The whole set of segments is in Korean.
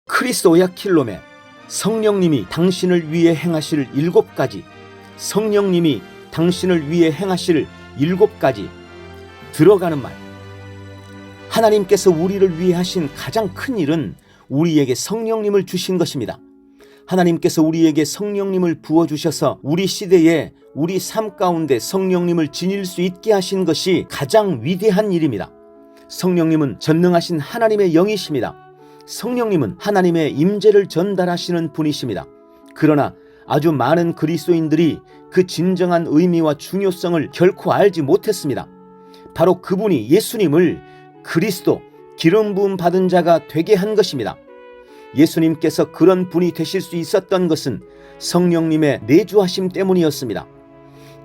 크리스오야 킬로메, 성령님이 당신을 위해 행하실 7가지, 성령님이 당신을 위해 행하실 7가지. 들어가는 말. 하나님께서 우리를 위해 하신 가장 큰 일은 우리에게 성령님을 주신 것입니다. 하나님께서 우리에게 성령님을 부어주셔서 우리 시대에 우리 삶 가운데 성령님을 지닐 수 있게 하신 것이 가장 위대한 일입니다. 성령님은 전능하신 하나님의 영이십니다. 성령님은 하나님의 임재를 전달하시는 분이십니다. 그러나 아주 많은 그리스도인들이 그 진정한 의미와 중요성을 결코 알지 못했습니다. 바로 그분이 예수님을 그리스도, 기름 부음 받은 자가 되게 한 것입니다. 예수님께서 그런 분이 되실 수 있었던 것은 성령님의 내주하심 때문이었습니다.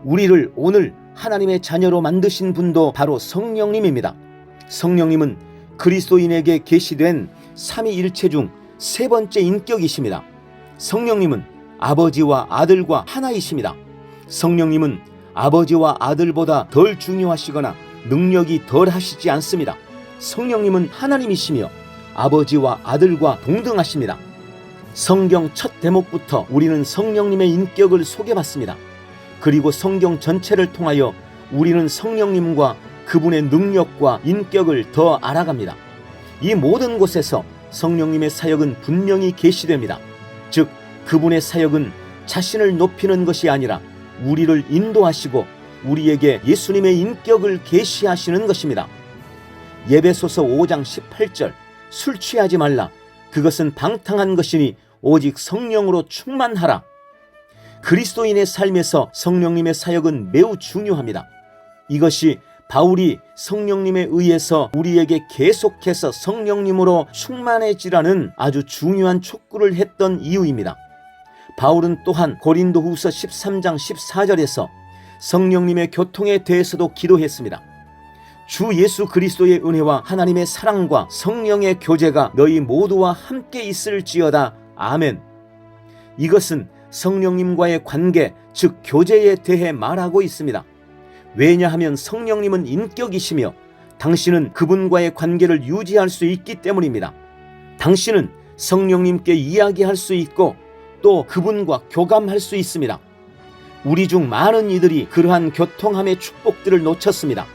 우리를 오늘 하나님의 자녀로 만드신 분도 바로 성령님입니다. 성령님은 그리스도인에게 계시된 삼위일체 중 3번째 인격이십니다. 성령님은 아버지와 아들과 하나이십니다. 성령님은 아버지와 아들보다 덜 중요하시거나 능력이 덜 하시지 않습니다. 성령님은 하나님이시며 아버지와 아들과 동등하십니다. 성경 첫 대목부터 우리는 성령님의 인격을 소개받습니다. 그리고 성경 전체를 통하여 우리는 성령님과 그분의 능력과 인격을 더 알아갑니다. 이 모든 곳에서 성령님의 사역은 분명히 계시됩니다. 즉, 그분의 사역은 자신을 높이는 것이 아니라 우리를 인도하시고 우리에게 예수님의 인격을 계시하시는 것입니다. 예배소서 5장 18절, 술 취하지 말라. 그것은 방탕한 것이니 오직 성령으로 충만하라. 그리스도인의 삶에서 성령님의 사역은 매우 중요합니다. 이것이 바울이 성령님에 의해서 우리에게 계속해서 성령님으로 충만해지라는 아주 중요한 촉구를 했던 이유입니다. 바울은 또한 고린도후서 13장 14절에서 성령님의 교통에 대해서도 기도했습니다. 주 예수 그리스도의 은혜와 하나님의 사랑과 성령의 교제가 너희 모두와 함께 있을지어다. 아멘. 이것은 성령님과의 관계, 즉 교제에 대해 말하고 있습니다. 왜냐하면 성령님은 인격이시며 당신은 그분과의 관계를 유지할 수 있기 때문입니다. 당신은 성령님께 이야기할 수 있고 또 그분과 교감할 수 있습니다. 우리 중 많은 이들이 그러한 교통함의 축복들을 놓쳤습니다.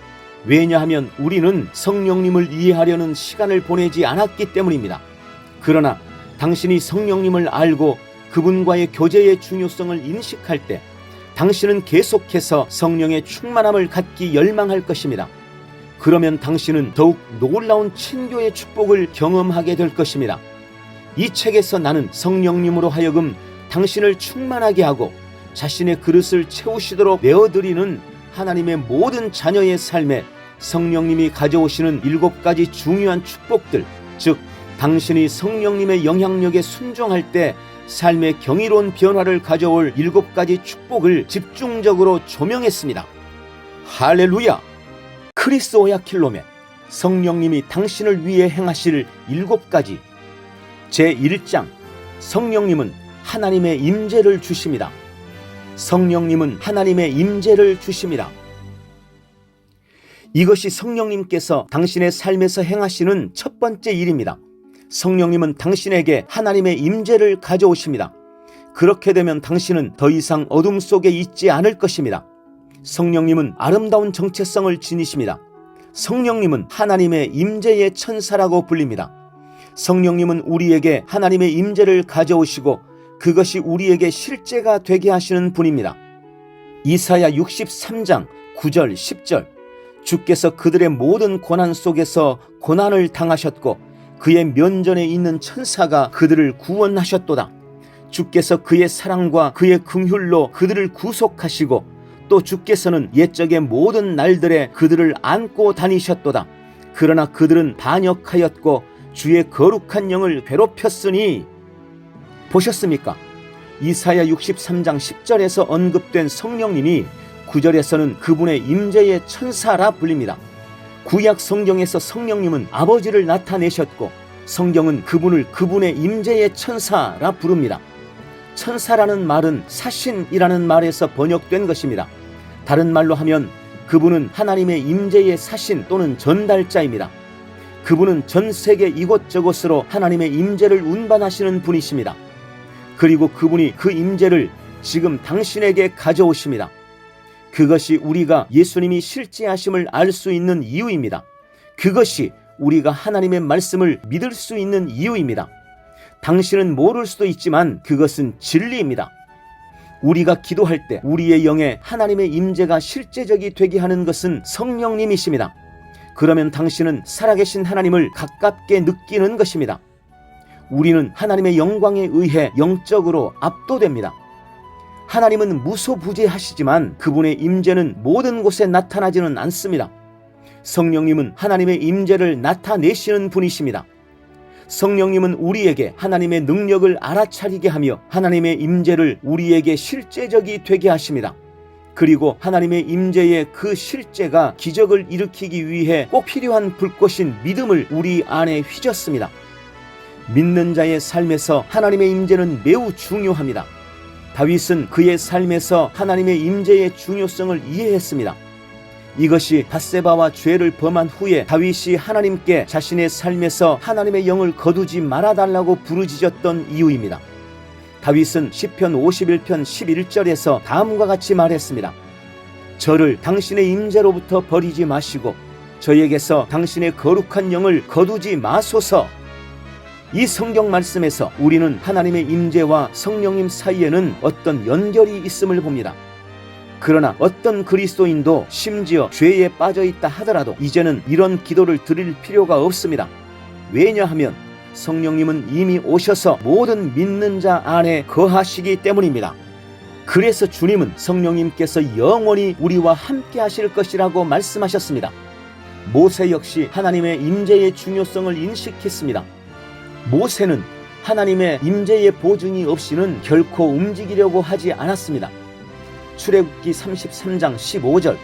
왜냐하면 우리는 성령님을 이해하려는 시간을 보내지 않았기 때문입니다. 그러나 당신이 성령님을 알고 그분과의 교제의 중요성을 인식할 때 당신은 계속해서 성령의 충만함을 갖기 열망할 것입니다. 그러면 당신은 더욱 놀라운 친교의 축복을 경험하게 될 것입니다. 이 책에서 나는 성령님으로 하여금 당신을 충만하게 하고 자신의 그릇을 채우시도록 내어드리는 하나님의 모든 자녀의 삶에 성령님이 가져오시는 7가지 중요한 축복들, 즉 당신이 성령님의 영향력에 순종할 때 삶의 경이로운 변화를 가져올 7가지 축복을 집중적으로 조명했습니다. 할렐루야! 크리스오야 킬로메, 성령님이 당신을 위해 행하실 7가지. 제1장, 성령님은 하나님의 임재를 주십니다. 성령님은 하나님의 임재를 주십니다. 이것이 성령님께서 당신의 삶에서 행하시는 첫 번째 일입니다. 성령님은 당신에게 하나님의 임재를 가져오십니다. 그렇게 되면 당신은 더 이상 어둠 속에 있지 않을 것입니다. 성령님은 아름다운 정체성을 지니십니다. 성령님은 하나님의 임재의 천사라고 불립니다. 성령님은 우리에게 하나님의 임재를 가져오시고 그것이 우리에게 실제가 되게 하시는 분입니다. 이사야 63장 9절 10절, 주께서 그들의 모든 고난 속에서 고난을 당하셨고 그의 면전에 있는 천사가 그들을 구원하셨도다. 주께서 그의 사랑과 그의 긍휼로 그들을 구속하시고 또 주께서는 옛적의 모든 날들에 그들을 안고 다니셨도다. 그러나 그들은 반역하였고 주의 거룩한 영을 괴롭혔으니. 보셨습니까? 이사야 63장 10절에서 언급된 성령님이 9절에서는 그분의 임재의 천사라 불립니다. 구약 성경에서 성령님은 아버지를 나타내셨고 성경은 그분을 그분의 임재의 천사라 부릅니다. 천사라는 말은 사신이라는 말에서 번역된 것입니다. 다른 말로 하면 그분은 하나님의 임재의 사신 또는 전달자입니다. 그분은 전 세계 이곳저곳으로 하나님의 임재를 운반하시는 분이십니다. 그리고 그분이 그 임재를 지금 당신에게 가져오십니다. 그것이 우리가 예수님이 실제하심을 알 수 있는 이유입니다. 그것이 우리가 하나님의 말씀을 믿을 수 있는 이유입니다. 당신은 모를 수도 있지만 그것은 진리입니다. 우리가 기도할 때 우리의 영에 하나님의 임재가 실제적이 되게 하는 것은 성령님이십니다. 그러면 당신은 살아계신 하나님을 가깝게 느끼는 것입니다. 우리는 하나님의 영광에 의해 영적으로 압도됩니다. 하나님은 무소부재하시지만 그분의 임재는 모든 곳에 나타나지는 않습니다. 성령님은 하나님의 임재를 나타내시는 분이십니다. 성령님은 우리에게 하나님의 능력을 알아차리게 하며 하나님의 임재를 우리에게 실제적이 되게 하십니다. 그리고 하나님의 임재의 그 실제가 기적을 일으키기 위해 꼭 필요한 불꽃인 믿음을 우리 안에 휘젓습니다. 믿는 자의 삶에서 하나님의 임재는 매우 중요합니다. 다윗은 그의 삶에서 하나님의 임재의 중요성을 이해했습니다. 이것이 밧세바와 죄를 범한 후에 다윗이 하나님께 자신의 삶에서 하나님의 영을 거두지 말아달라고 부르짖었던 이유입니다. 다윗은 시편 51편 11절에서 다음과 같이 말했습니다. 저를 당신의 임재로부터 버리지 마시고 저에게서 당신의 거룩한 영을 거두지 마소서. 이 성경 말씀에서 우리는 하나님의 임재와 성령님 사이에는 어떤 연결이 있음을 봅니다. 그러나 어떤 그리스도인도 심지어 죄에 빠져있다 하더라도 이제는 이런 기도를 드릴 필요가 없습니다. 왜냐하면 성령님은 이미 오셔서 모든 믿는 자 안에 거하시기 때문입니다. 그래서 주님은 성령님께서 영원히 우리와 함께 하실 것이라고 말씀하셨습니다. 모세 역시 하나님의 임재의 중요성을 인식했습니다. 모세는 하나님의 임재의 보증이 없이는 결코 움직이려고 하지 않았습니다. 출애굽기 33장 15절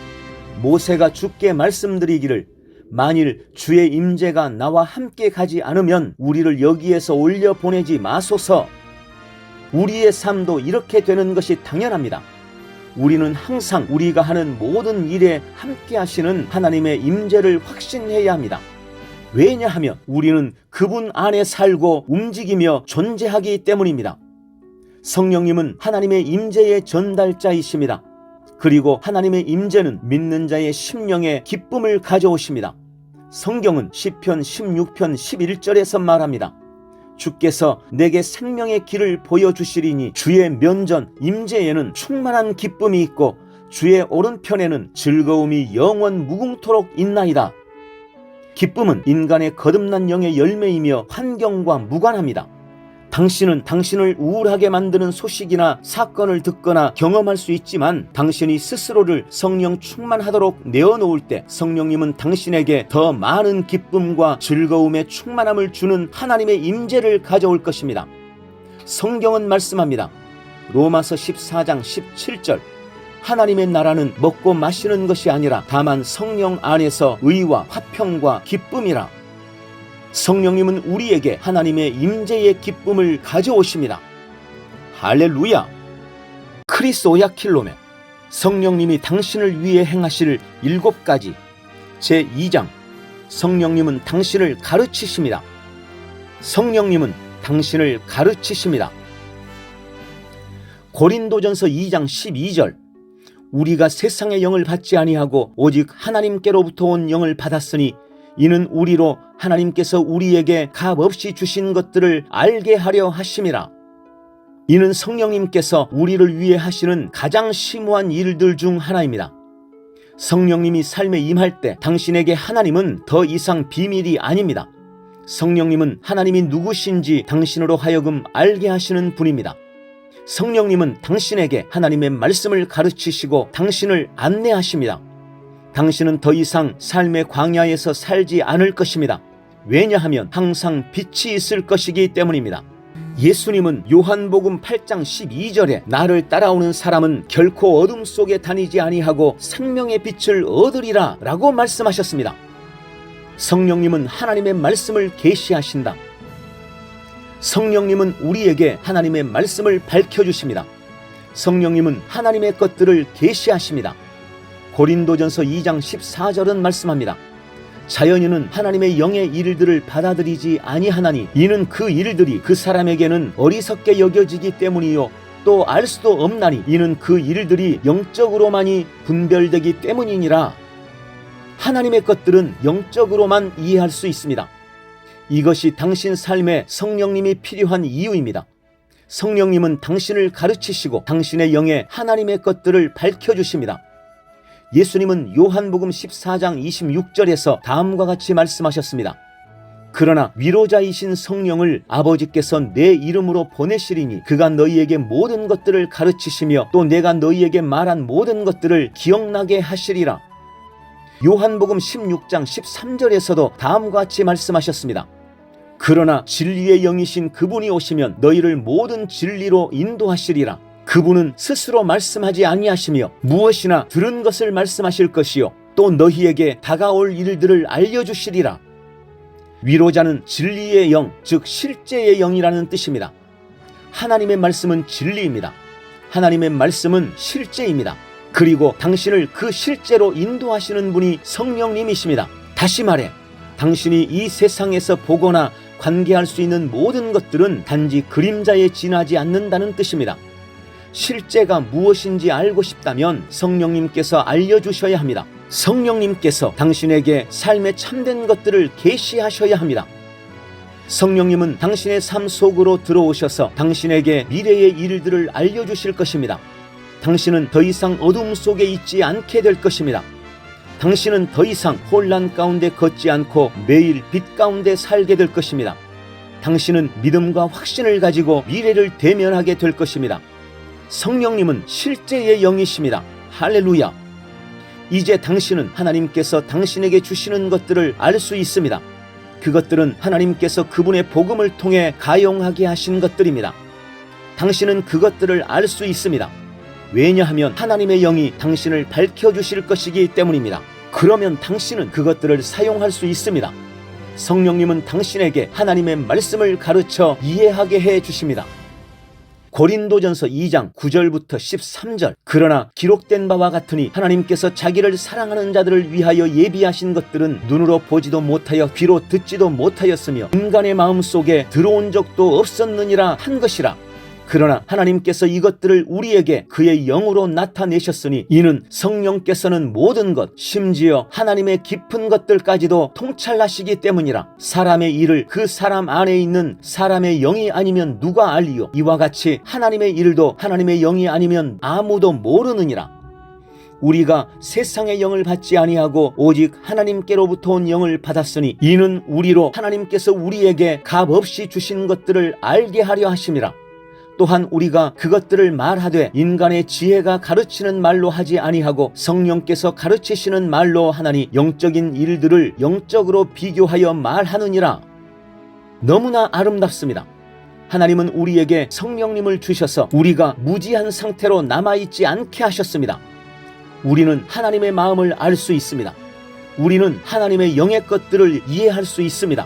모세가 주께 말씀드리기를 만일 주의 임재가 나와 함께 가지 않으면 우리를 여기에서 올려보내지 마소서. 우리의 삶도 이렇게 되는 것이 당연합니다. 우리는 항상 우리가 하는 모든 일에 함께 하시는 하나님의 임재를 확신해야 합니다. 왜냐하면 우리는 그분 안에 살고 움직이며 존재하기 때문입니다. 성령님은 하나님의 임재의 전달자이십니다. 그리고 하나님의 임재는 믿는 자의 심령에 기쁨을 가져오십니다. 성경은 시편 16편 11절에서 말합니다. 주께서 내게 생명의 길을 보여주시리니 주의 면전 임재에는 충만한 기쁨이 있고 주의 오른편에는 즐거움이 영원 무궁토록 있나이다. 기쁨은 인간의 거듭난 영의 열매이며 환경과 무관합니다. 당신은 당신을 우울하게 만드는 소식이나 사건을 듣거나 경험할 수 있지만 당신이 스스로를 성령 충만하도록 내어놓을 때 성령님은 당신에게 더 많은 기쁨과 즐거움의 충만함을 주는 하나님의 임재를 가져올 것입니다. 성경은 말씀합니다. 로마서 14장 17절 하나님의 나라는 먹고 마시는 것이 아니라 다만 성령 안에서 의와 화평과 기쁨이라. 성령님은 우리에게 하나님의 임재의 기쁨을 가져오십니다. 할렐루야! 크리스오야 킬로메 성령님이 당신을 위해 행하실 7가지 제2장 성령님은 당신을 가르치십니다. 성령님은 당신을 가르치십니다. 고린도전서 2장 12절 우리가 세상의 영을 받지 아니하고 오직 하나님께로부터 온 영을 받았으니 이는 우리로 하나님께서 우리에게 값없이 주신 것들을 알게 하려 하심이라. 이는 성령님께서 우리를 위해 하시는 가장 심오한 일들 중 하나입니다. 성령님이 삶에 임할 때 당신에게 하나님은 더 이상 비밀이 아닙니다. 성령님은 하나님이 누구신지 당신으로 하여금 알게 하시는 분입니다. 성령님은 당신에게 하나님의 말씀을 가르치시고 당신을 안내하십니다. 당신은 더 이상 삶의 광야에서 살지 않을 것입니다. 왜냐하면 항상 빛이 있을 것이기 때문입니다. 예수님은 요한복음 8장 12절에 나를 따라오는 사람은 결코 어둠 속에 다니지 아니하고 생명의 빛을 얻으리라 라고 말씀하셨습니다. 성령님은 하나님의 말씀을 계시하신다. 성령님은 우리에게 하나님의 말씀을 밝혀주십니다. 성령님은 하나님의 것들을 계시하십니다. 고린도전서 2장 14절은 말씀합니다. 자연인은 하나님의 영의 일들을 받아들이지 아니하나니 이는 그 일들이 그 사람에게는 어리석게 여겨지기 때문이요 또 알 수도 없나니 이는 그 일들이 영적으로만이 분별되기 때문이니라. 하나님의 것들은 영적으로만 이해할 수 있습니다. 이것이 당신 삶에 성령님이 필요한 이유입니다. 성령님은 당신을 가르치시고 당신의 영에 하나님의 것들을 밝혀주십니다. 예수님은 요한복음 14장 26절에서 다음과 같이 말씀하셨습니다. 그러나 위로자이신 성령을 아버지께서 내 이름으로 보내시리니 그가 너희에게 모든 것들을 가르치시며 또 내가 너희에게 말한 모든 것들을 기억나게 하시리라. 요한복음 16장 13절에서도 다음과 같이 말씀하셨습니다. 그러나 진리의 영이신 그분이 오시면 너희를 모든 진리로 인도하시리라. 그분은 스스로 말씀하지 아니하시며 무엇이나 들은 것을 말씀하실 것이요 또 너희에게 다가올 일들을 알려주시리라. 위로자는 진리의 영, 즉 실제의 영이라는 뜻입니다. 하나님의 말씀은 진리입니다. 하나님의 말씀은 실제입니다. 그리고 당신을 그 실제로 인도하시는 분이 성령님이십니다. 다시 말해 당신이 이 세상에서 보거나 관계할 수 있는 모든 것들은 단지 그림자에 지나지 않는다는 뜻입니다. 실제가 무엇인지 알고 싶다면 성령님께서 알려주셔야 합니다. 성령님께서 당신에게 삶의 참된 것들을 계시하셔야 합니다. 성령님은 당신의 삶 속으로 들어오셔서 당신에게 미래의 일들을 알려주실 것입니다. 당신은 더 이상 어둠 속에 있지 않게 될 것입니다. 당신은 더 이상 혼란 가운데 걷지 않고 매일 빛 가운데 살게 될 것입니다. 당신은 믿음과 확신을 가지고 미래를 대면하게 될 것입니다. 성령님은 실제의 영이십니다. 할렐루야. 이제 당신은 하나님께서 당신에게 주시는 것들을 알 수 있습니다. 그것들은 하나님께서 그분의 복음을 통해 가용하게 하신 것들입니다. 당신은 그것들을 알 수 있습니다. 왜냐하면 하나님의 영이 당신을 밝혀주실 것이기 때문입니다. 그러면 당신은 그것들을 사용할 수 있습니다. 성령님은 당신에게 하나님의 말씀을 가르쳐 이해하게 해 주십니다. 고린도전서 2장 9절부터 13절 그러나 기록된 바와 같으니 하나님께서 자기를 사랑하는 자들을 위하여 예비하신 것들은 눈으로 보지도 못하여 귀로 듣지도 못하였으며 인간의 마음 속에 들어온 적도 없었느니라 한 것이라. 그러나 하나님께서 이것들을 우리에게 그의 영으로 나타내셨으니 이는 성령께서는 모든 것 심지어 하나님의 깊은 것들까지도 통찰하시기 때문이라. 사람의 일을 그 사람 안에 있는 사람의 영이 아니면 누가 알리요. 이와 같이 하나님의 일도 하나님의 영이 아니면 아무도 모르느니라. 우리가 세상의 영을 받지 아니하고 오직 하나님께로부터 온 영을 받았으니 이는 우리로 하나님께서 우리에게 값없이 주신 것들을 알게 하려 하심이라. 또한 우리가 그것들을 말하되 인간의 지혜가 가르치는 말로 하지 아니하고 성령께서 가르치시는 말로 하나니 영적인 일들을 영적으로 비교하여 말하느니라. 너무나 아름답습니다. 하나님은 우리에게 성령님을 주셔서 우리가 무지한 상태로 남아있지 않게 하셨습니다. 우리는 하나님의 마음을 알 수 있습니다. 우리는 하나님의 영의 것들을 이해할 수 있습니다.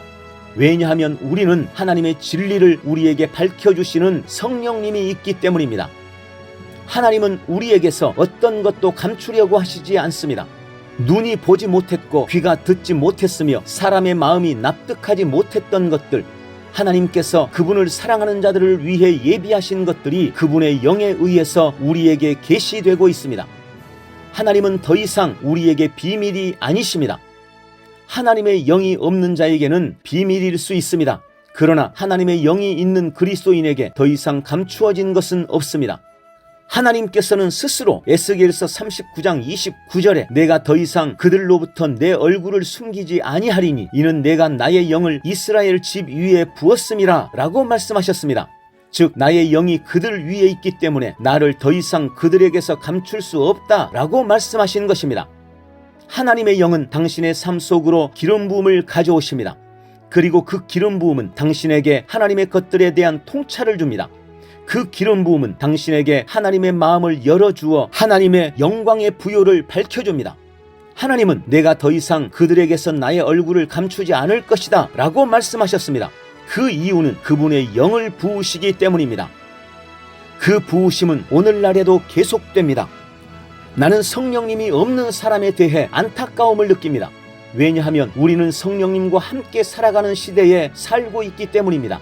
왜냐하면 우리는 하나님의 진리를 우리에게 밝혀주시는 성령님이 있기 때문입니다. 하나님은 우리에게서 어떤 것도 감추려고 하시지 않습니다. 눈이 보지 못했고 귀가 듣지 못했으며 사람의 마음이 납득하지 못했던 것들, 하나님께서 그분을 사랑하는 자들을 위해 예비하신 것들이 그분의 영에 의해서 우리에게 계시되고 있습니다. 하나님은 더 이상 우리에게 비밀이 아니십니다. 하나님의 영이 없는 자에게는 비밀일 수 있습니다. 그러나 하나님의 영이 있는 그리스도인에게 더 이상 감추어진 것은 없습니다. 하나님께서는 스스로 에스겔서 39장 29절에 내가 더 이상 그들로부터 내 얼굴을 숨기지 아니하리니 이는 내가 나의 영을 이스라엘 집 위에 부었음이라 라고 말씀하셨습니다. 즉 나의 영이 그들 위에 있기 때문에 나를 더 이상 그들에게서 감출 수 없다 라고 말씀하신 것입니다. 하나님의 영은 당신의 삶 속으로 기름 부음을 가져오십니다. 그리고 그 기름 부음은 당신에게 하나님의 것들에 대한 통찰을 줍니다. 그 기름 부음은 당신에게 하나님의 마음을 열어주어 하나님의 영광의 부요를 밝혀줍니다. 하나님은 내가 더 이상 그들에게서 나의 얼굴을 감추지 않을 것이다 라고 말씀하셨습니다. 그 이유는 그분의 영을 부으시기 때문입니다. 그 부으심은 오늘날에도 계속됩니다. 나는 성령님이 없는 사람에 대해 안타까움을 느낍니다. 왜냐하면 우리는 성령님과 함께 살아가는 시대에 살고 있기 때문입니다.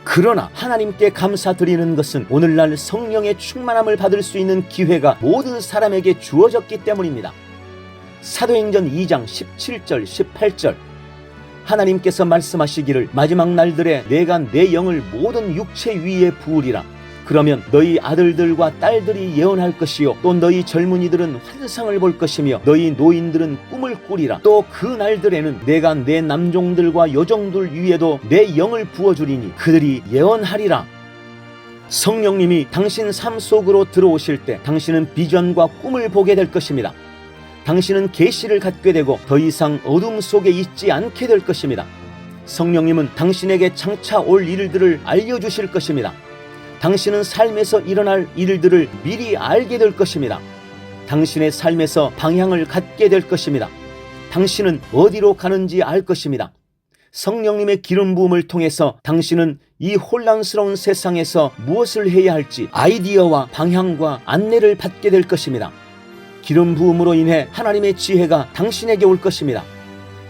그러나 하나님께 감사드리는 것은 오늘날 성령의 충만함을 받을 수 있는 기회가 모든 사람에게 주어졌기 때문입니다. 사도행전 2장 17절 18절 하나님께서 말씀하시기를 마지막 날들에 내가 내 영을 모든 육체 위에 부으리라. 그러면 너희 아들들과 딸들이 예언할 것이요 또 너희 젊은이들은 환상을 볼 것이며 너희 노인들은 꿈을 꾸리라. 또 그 날들에는 내가 내 남종들과 여종들 위에도 내 영을 부어주리니 그들이 예언하리라. 성령님이 당신 삶 속으로 들어오실 때 당신은 비전과 꿈을 보게 될 것입니다. 당신은 계시를 갖게 되고 더 이상 어둠 속에 있지 않게 될 것입니다. 성령님은 당신에게 장차 올 일들을 알려주실 것입니다. 당신은 삶에서 일어날 일들을 미리 알게 될 것입니다. 당신의 삶에서 방향을 갖게 될 것입니다. 당신은 어디로 가는지 알 것입니다. 성령님의 기름 부음을 통해서 당신은 이 혼란스러운 세상에서 무엇을 해야 할지 아이디어와 방향과 안내를 받게 될 것입니다. 기름 부음으로 인해 하나님의 지혜가 당신에게 올 것입니다.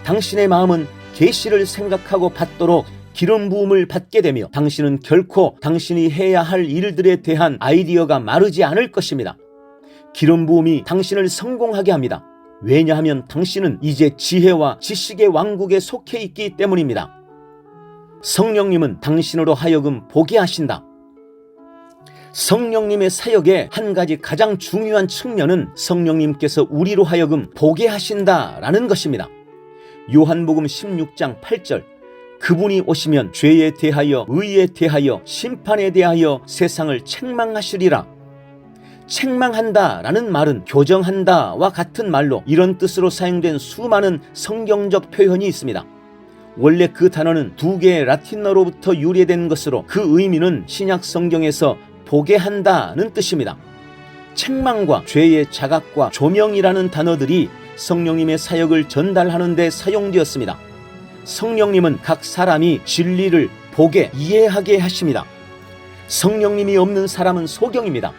당신의 마음은 계시를 생각하고 받도록 기름 부음을 받게 되며 당신은 결코 당신이 해야 할 일들에 대한 아이디어가 마르지 않을 것입니다. 기름 부음이 당신을 성공하게 합니다. 왜냐하면 당신은 이제 지혜와 지식의 왕국에 속해 있기 때문입니다. 성령님은 당신으로 하여금 보게 하신다. 성령님의 사역의 한 가지 가장 중요한 측면은 성령님께서 우리로 하여금 보게 하신다라는 것입니다. 요한복음 16장 8절 그분이 오시면 죄에 대하여 의에 대하여 심판에 대하여 세상을 책망하시리라. 책망한다라는 말은 교정한다와 같은 말로 이런 뜻으로 사용된 수많은 성경적 표현이 있습니다. 원래 그 단어는 두 개의 라틴어로부터 유래된 것으로 그 의미는 신약 성경에서 보게 한다는 뜻입니다. 책망과 죄의 자각과 조명이라는 단어들이 성령님의 사역을 전달하는 데 사용되었습니다. 성령님은 각 사람이 진리를 보게 이해하게 하십니다. 성령님이 없는 사람은 소경입니다.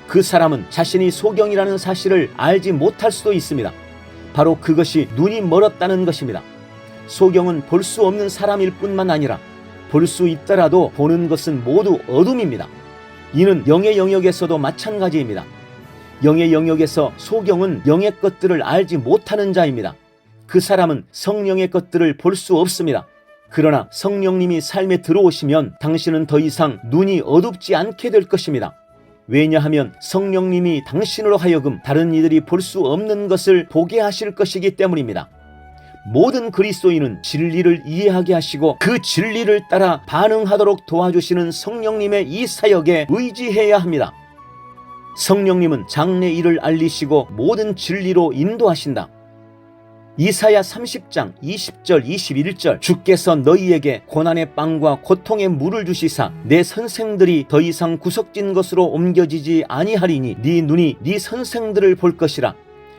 그 사람은 자신이 소경이라는 사실을 알지 못할 수도 있습니다. 바로 그것이 눈이 멀었다는 것입니다. 소경은 볼 수 없는 사람일 뿐만 아니라 볼 수 있더라도 보는 것은 모두 어둠입니다. 이는 영의 영역에서도 마찬가지입니다. 영의 영역에서 소경은 영의 것들을 알지 못하는 자입니다. 그 사람은 성령의 것들을 볼 수 없습니다. 그러나 성령님이 삶에 들어오시면 당신은 더 이상 눈이 어둡지 않게 될 것입니다. 왜냐하면 성령님이 당신으로 하여금 다른 이들이 볼 수 없는 것을 보게 하실 것이기 때문입니다. 모든 그리스도인은 진리를 이해하게 하시고 그 진리를 따라 반응하도록 도와주시는 성령님의 이 사역에 의지해야 합니다. 성령님은 장래 일을 알리시고 모든 진리로 인도하신다. 이사야 30장 20절 21절 주께서 너희에게 고난의 빵과 고통의 물을 주시사 내 선생들이 더 이상 구석진 것으로 옮겨지지 아니하리니 네 눈이 네 선생들을 볼 것이라.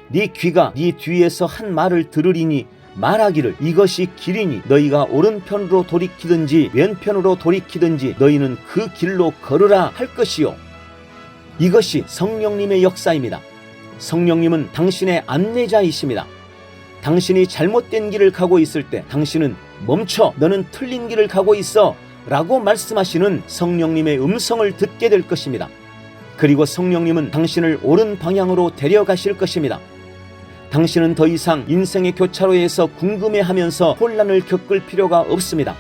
네 귀가 네 뒤에서 한 말을 들으리니 말하기를 이것이 길이니 너희가 오른편으로 돌이키든지 왼편으로 돌이키든지 너희는 그 길로 걸으라 할 것이요. 이것이 성령님의 역사입니다. 성령님은 당신의 안내자이십니다. 당신이 잘못된 길을 가고 있을 때 당신은 멈춰, 너는 틀린 길을 가고 있어 라고 말씀하시는 성령님의 음성을 듣게 될 것입니다. 그리고 성령님은 당신을 옳은 방향으로 데려가실 것입니다. 당신은 더 이상 인생의 교차로에서 궁금해하면서 혼란을 겪을 필요가 없습니다.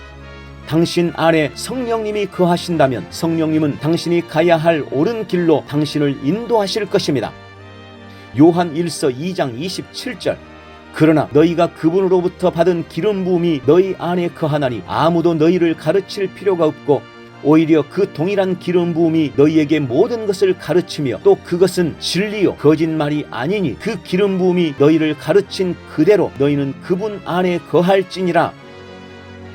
당신 안에 성령님이 거하신다면 성령님은 당신이 가야 할 옳은 길로 당신을 인도하실 것입니다. 요한 1서 2장 27절 그러나 너희가 그분으로부터 받은 기름 부음이 너희 안에 거하나니 아무도 너희를 가르칠 필요가 없고 오히려 그 동일한 기름 부음이 너희에게 모든 것을 가르치며 또 그것은 진리요 거짓말이 아니니 그 기름 부음이 너희를 가르친 그대로 너희는 그분 안에 거할지니라.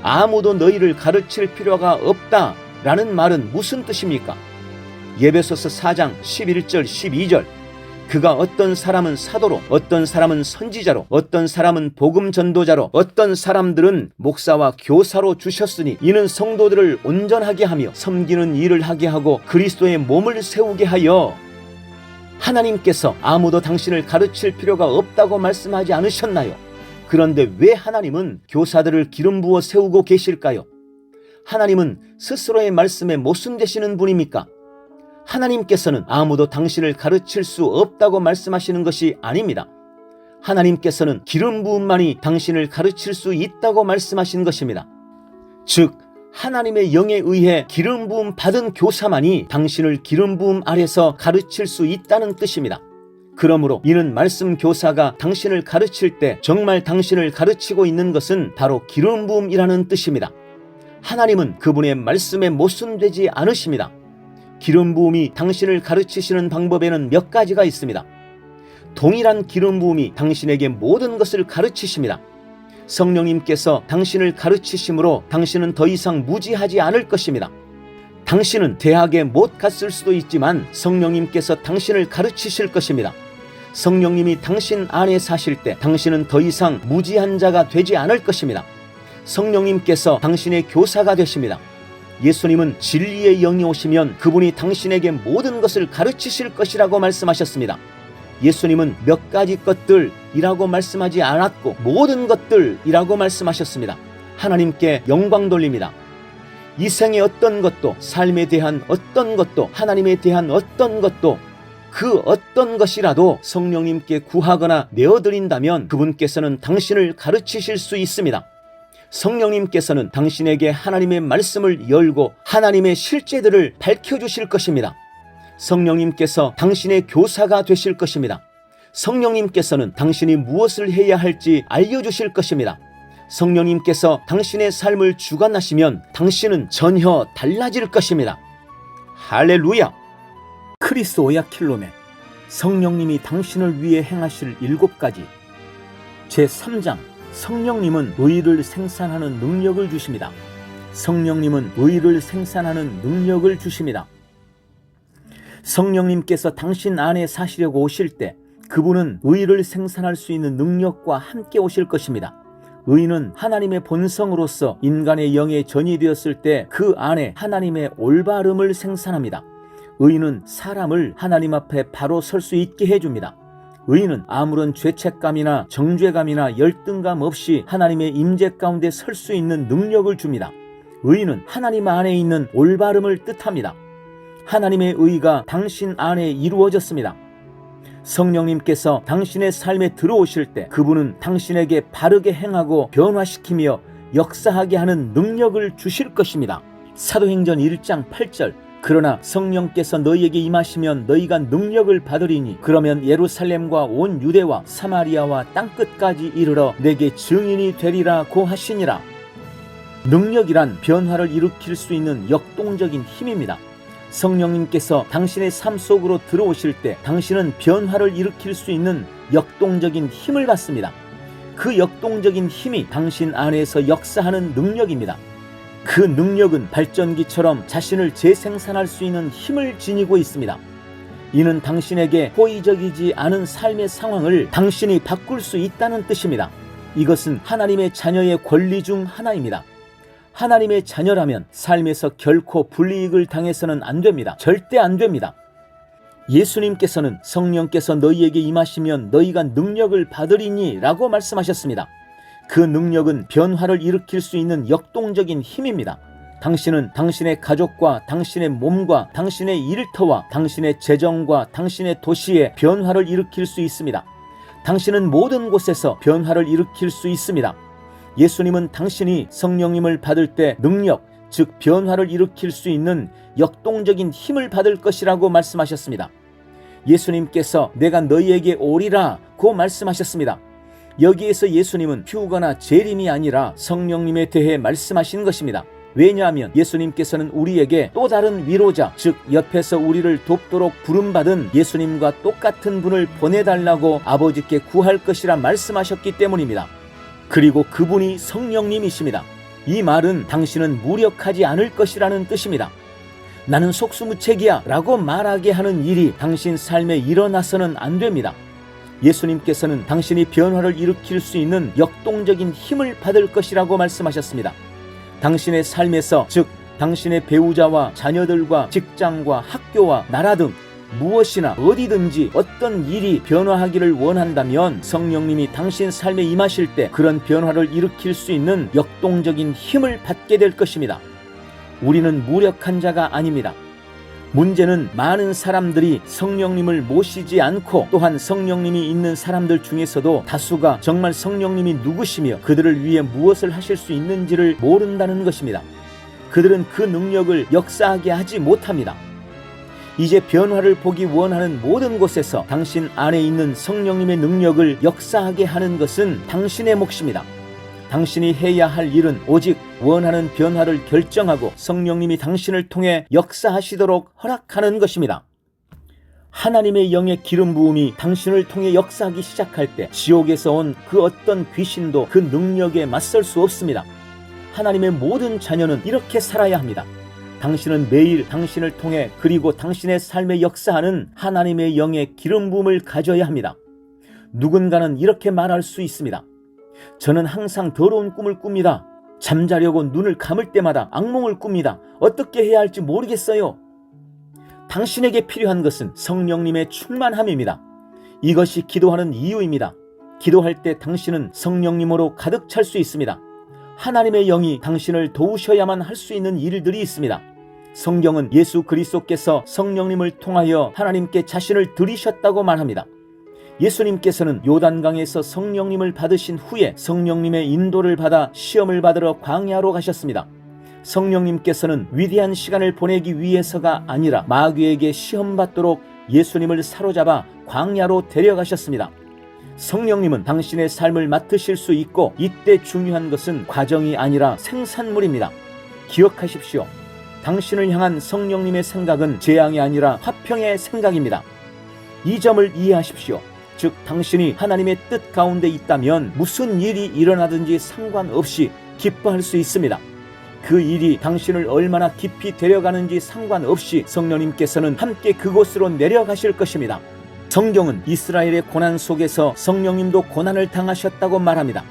아무도 너희를 가르칠 필요가 없다라는 말은 무슨 뜻입니까? 에베소서 4장 11절 12절 그가 어떤 사람은 사도로, 어떤 사람은 선지자로, 어떤 사람은 복음 전도자로, 어떤 사람들은 목사와 교사로 주셨으니 이는 성도들을 온전하게 하며 섬기는 일을 하게 하고 그리스도의 몸을 세우게 하여. 하나님께서 아무도 당신을 가르칠 필요가 없다고 말씀하지 않으셨나요? 그런데 왜 하나님은 교사들을 기름 부어 세우고 계실까요? 하나님은 스스로의 말씀에 모순되시는 분입니까? 하나님께서는 아무도 당신을 가르칠 수 없다고 말씀하시는 것이 아닙니다. 하나님께서는 기름 부음만이 당신을 가르칠 수 있다고 말씀하신 것입니다. 즉 하나님의 영에 의해 기름 부음 받은 교사만이 당신을 기름 부음 아래서 가르칠 수 있다는 뜻입니다. 그러므로 이는 말씀 교사가 당신을 가르칠 때 정말 당신을 가르치고 있는 것은 바로 기름 부음이라는 뜻입니다. 하나님은 그분의 말씀에 모순되지 않으십니다. 기름 부음이 당신을 가르치시는 방법에는 몇 가지가 있습니다. 동일한 기름 부음이 당신에게 모든 것을 가르치십니다. 성령님께서 당신을 가르치심으로 당신은 더 이상 무지하지 않을 것입니다. 당신은 대학에 못 갔을 수도 있지만 성령님께서 당신을 가르치실 것입니다. 성령님이 당신 안에 사실 때 당신은 더 이상 무지한 자가 되지 않을 것입니다. 성령님께서 당신의 교사가 되십니다. 예수님은 진리의 영이 오시면 그분이 당신에게 모든 것을 가르치실 것이라고 말씀하셨습니다. 예수님은 몇 가지 것들이라고 말씀하지 않았고 모든 것들이라고 말씀하셨습니다. 하나님께 영광 돌립니다. 이 생의 어떤 것도, 삶에 대한 어떤 것도, 하나님에 대한 어떤 것도, 그 어떤 것이라도 성령님께 구하거나 내어드린다면 그분께서는 당신을 가르치실 수 있습니다. 성령님께서는 당신에게 하나님의 말씀을 열고 하나님의 실제들을 밝혀주실 것입니다. 성령님께서 당신의 교사가 되실 것입니다. 성령님께서는 당신이 무엇을 해야 할지 알려주실 것입니다. 성령님께서 당신의 삶을 주관하시면 당신은 전혀 달라질 것입니다. 할렐루야! 크리스오야 킬로멘, 성령님이 당신을 위해 행하실 7가지. 제3장, 성령님은 의를 생산하는 능력을 주십니다. 성령님은 의를 생산하는 능력을 주십니다. 성령님께서 당신 안에 사시려고 오실 때 그분은 의를 생산할 수 있는 능력과 함께 오실 것입니다. 의는 하나님의 본성으로서 인간의 영에 전이 되었을 때 그 안에 하나님의 올바름을 생산합니다. 의는 사람을 하나님 앞에 바로 설 수 있게 해줍니다. 의인은 아무런 죄책감이나 정죄감이나 열등감 없이 하나님의 임재 가운데 설 수 있는 능력을 줍니다. 의인은 하나님 안에 있는 올바름을 뜻합니다. 하나님의 의가 당신 안에 이루어졌습니다. 성령님께서 당신의 삶에 들어오실 때 그분은 당신에게 바르게 행하고 변화시키며 역사하게 하는 능력을 주실 것입니다. 사도행전 1장 8절, 그러나 성령께서 너희에게 임하시면 너희가 능력을 받으리니 그러면 예루살렘과 온 유대와 사마리아와 땅끝까지 이르러 내게 증인이 되리라 고 하시니라. 능력이란 변화를 일으킬 수 있는 역동적인 힘입니다. 성령님께서 당신의 삶 속으로 들어오실 때 당신은 변화를 일으킬 수 있는 역동적인 힘을 받습니다. 그 역동적인 힘이 당신 안에서 역사하는 능력입니다. 그 능력은 발전기처럼 자신을 재생산할 수 있는 힘을 지니고 있습니다. 이는 당신에게 호의적이지 않은 삶의 상황을 당신이 바꿀 수 있다는 뜻입니다. 이것은 하나님의 자녀의 권리 중 하나입니다. 하나님의 자녀라면 삶에서 결코 불이익을 당해서는 안 됩니다. 절대 안 됩니다. 예수님께서는 성령께서 너희에게 임하시면 너희가 능력을 받으리니 라고 말씀하셨습니다. 그 능력은 변화를 일으킬 수 있는 역동적인 힘입니다. 당신은 당신의 가족과 당신의 몸과 당신의 일터와 당신의 재정과 당신의 도시에 변화를 일으킬 수 있습니다. 당신은 모든 곳에서 변화를 일으킬 수 있습니다. 예수님은 당신이 성령님을 받을 때 능력, 즉 변화를 일으킬 수 있는 역동적인 힘을 받을 것이라고 말씀하셨습니다. 예수님께서 내가 너희에게 오리라 고 말씀하셨습니다. 여기에서 예수님은 휴거나 재림이 아니라 성령님에 대해 말씀하신 것입니다. 왜냐하면 예수님께서는 우리에게 또 다른 위로자, 즉 옆에서 우리를 돕도록 부름받은 예수님과 똑같은 분을 보내달라고 아버지께 구할 것이라 말씀하셨기 때문입니다. 그리고 그분이 성령님이십니다. 이 말은 당신은 무력하지 않을 것이라는 뜻입니다. 나는 속수무책이야 라고 말하게 하는 일이 당신 삶에 일어나서는 안 됩니다. 예수님께서는 당신이 변화를 일으킬 수 있는 역동적인 힘을 받을 것이라고 말씀하셨습니다. 당신의 삶에서, 즉 당신의 배우자와 자녀들과 직장과 학교와 나라 등 무엇이나 어디든지 어떤 일이 변화하기를 원한다면 성령님이 당신 삶에 임하실 때 그런 변화를 일으킬 수 있는 역동적인 힘을 받게 될 것입니다. 우리는 무력한 자가 아닙니다. 문제는 많은 사람들이 성령님을 모시지 않고 또한 성령님이 있는 사람들 중에서도 다수가 정말 성령님이 누구시며 그들을 위해 무엇을 하실 수 있는지를 모른다는 것입니다. 그들은 그 능력을 역사하게 하지 못합니다. 이제 변화를 보기 원하는 모든 곳에서 당신 안에 있는 성령님의 능력을 역사하게 하는 것은 당신의 몫입니다. 당신이 해야 할 일은 오직 원하는 변화를 결정하고 성령님이 당신을 통해 역사하시도록 허락하는 것입니다. 하나님의 영의 기름 부음이 당신을 통해 역사하기 시작할 때 지옥에서 온 그 어떤 귀신도 그 능력에 맞설 수 없습니다. 하나님의 모든 자녀는 이렇게 살아야 합니다. 당신은 매일 당신을 통해 그리고 당신의 삶에 역사하는 하나님의 영의 기름 부음을 가져야 합니다. 누군가는 이렇게 말할 수 있습니다. 저는 항상 더러운 꿈을 꿉니다. 잠자려고 눈을 감을 때마다 악몽을 꿉니다. 어떻게 해야 할지 모르겠어요. 당신에게 필요한 것은 성령님의 충만함입니다. 이것이 기도하는 이유입니다. 기도할 때 당신은 성령님으로 가득 찰 수 있습니다. 하나님의 영이 당신을 도우셔야만 할 수 있는 일들이 있습니다. 성경은 예수 그리스도께서 성령님을 통하여 하나님께 자신을 드리셨다고 말합니다. 예수님께서는 요단강에서 성령님을 받으신 후에 성령님의 인도를 받아 시험을 받으러 광야로 가셨습니다. 성령님께서는 위대한 시간을 보내기 위해서가 아니라 마귀에게 시험받도록 예수님을 사로잡아 광야로 데려가셨습니다. 성령님은 당신의 삶을 맡으실 수 있고 이때 중요한 것은 과정이 아니라 생산물입니다. 기억하십시오. 당신을 향한 성령님의 생각은 재앙이 아니라 화평의 생각입니다. 이 점을 이해하십시오. 즉 당신이 하나님의 뜻 가운데 있다면 무슨 일이 일어나든지 상관없이 기뻐할 수 있습니다. 그 일이 당신을 얼마나 깊이 데려가는지 상관없이 성령님께서는 함께 그곳으로 내려가실 것입니다. 성경은 이스라엘의 고난 속에서 성령님도 고난을 당하셨다고 말합니다.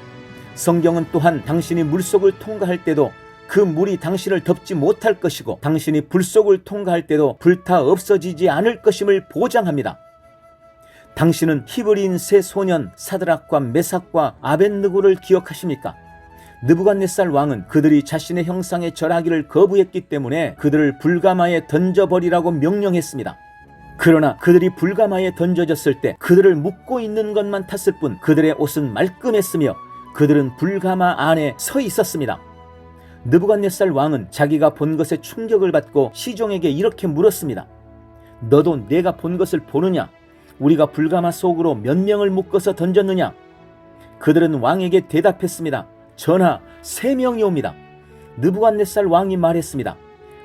성경은 또한 당신이 물속을 통과할 때도 그 물이 당신을 덮지 못할 것이고 당신이 불속을 통과할 때도 불타 없어지지 않을 것임을 보장합니다. 당신은 히브리인 세 소년 사드락과 메삭과 아벳느고를 기억하십니까? 느부갓네살 왕은 그들이 자신의 형상에 절하기를 거부했기 때문에 그들을 불가마에 던져버리라고 명령했습니다. 그러나 그들이 불가마에 던져졌을 때 그들을 묶고 있는 것만 탔을 뿐 그들의 옷은 말끔했으며 그들은 불가마 안에 서 있었습니다. 느부갓네살 왕은 자기가 본 것에 충격을 받고 시종에게 이렇게 물었습니다. 너도 내가 본 것을 보느냐? 우리가 불가마 속으로 몇 명을 묶어서 던졌느냐? 그들은 왕에게 대답했습니다. 전하, 3명이옵니다. 느부갓네살 왕이 말했습니다.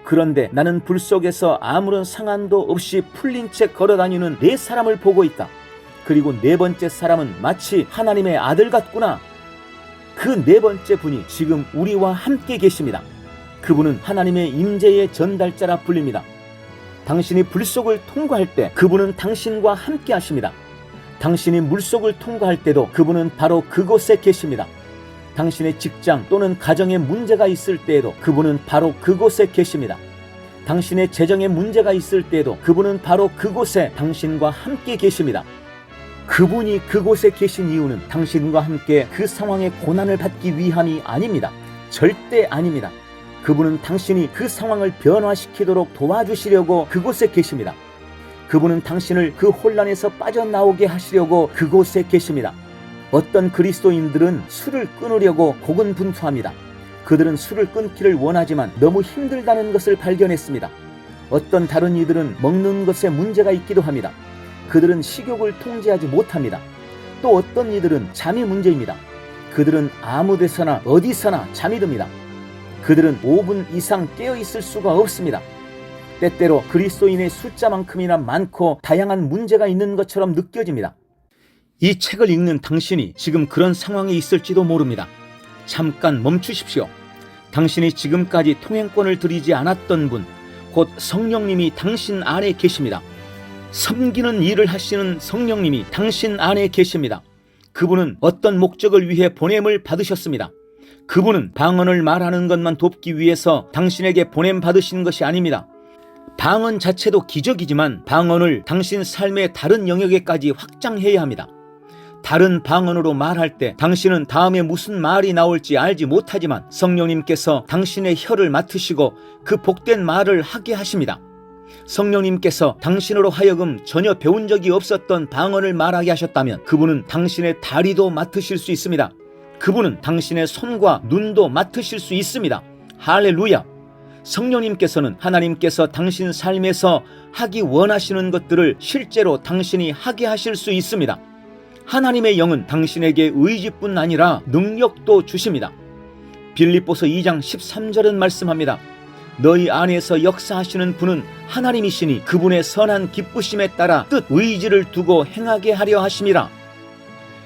그런데 나는 불 속에서 아무런 상한도 없이 풀린 채 걸어다니는 4사람을 보고 있다. 그리고 4번째 사람은 마치 하나님의 아들 같구나. 그 4번째 분이 지금 우리와 함께 계십니다. 그분은 하나님의 임재의 전달자라 불립니다. 당신이 불속을 통과할 때 그분은 당신과 함께 하십니다. 당신이 물속을 통과할 때도 그분은 바로 그곳에 계십니다. 당신의 직장 또는 가정에 문제가 있을 때에도 그분은 바로 그곳에 계십니다. 당신의 재정에 문제가 있을 때에도 그분은 바로 그곳에 당신과 함께 계십니다. 그분이 그곳에 계신 이유는 당신과 함께 그 상황의 고난을 받기 위함이 아닙니다. 절대 아닙니다. 그분은 당신이 그 상황을 변화시키도록 도와주시려고 그곳에 계십니다. 그분은 당신을 그 혼란에서 빠져나오게 하시려고 그곳에 계십니다. 어떤 그리스도인들은 술을 끊으려고 고군분투합니다. 그들은 술을 끊기를 원하지만 너무 힘들다는 것을 발견했습니다. 어떤 다른 이들은 먹는 것에 문제가 있기도 합니다. 그들은 식욕을 통제하지 못합니다. 또 어떤 이들은 잠이 문제입니다. 그들은 아무 데서나 어디서나 잠이 듭니다. 그들은 5분 이상 깨어있을 수가 없습니다. 때때로 그리스도인의 숫자만큼이나 많고 다양한 문제가 있는 것처럼 느껴집니다. 이 책을 읽는 당신이 지금 그런 상황에 있을지도 모릅니다. 잠깐 멈추십시오. 당신이 지금까지 통행권을 드리지 않았던 분, 곧 성령님이 당신 안에 계십니다. 섬기는 일을 하시는 성령님이 당신 안에 계십니다. 그분은 어떤 목적을 위해 보냄을 받으셨습니다. 그분은 방언을 말하는 것만 돕기 위해서 당신에게 보냄 받으신 것이 아닙니다. 방언 자체도 기적이지만 방언을 당신 삶의 다른 영역에까지 확장해야 합니다. 다른 방언으로 말할 때 당신은 다음에 무슨 말이 나올지 알지 못하지만 성령님께서 당신의 혀를 맡으시고 그 복된 말을 하게 하십니다. 성령님께서 당신으로 하여금 전혀 배운 적이 없었던 방언을 말하게 하셨다면 그분은 당신의 다리도 맡으실 수 있습니다. 그분은 당신의 손과 눈도 맡으실 수 있습니다. 할렐루야! 성령님께서는 하나님께서 당신 삶에서 하기 원하시는 것들을 실제로 당신이 하게 하실 수 있습니다. 하나님의 영은 당신에게 의지뿐 아니라 능력도 주십니다. 빌립보서 2장 13절은 말씀합니다. 너희 안에서 역사하시는 분은 하나님이시니 그분의 선한 기쁘심에 따라 뜻 의지를 두고 행하게 하려 하심이라.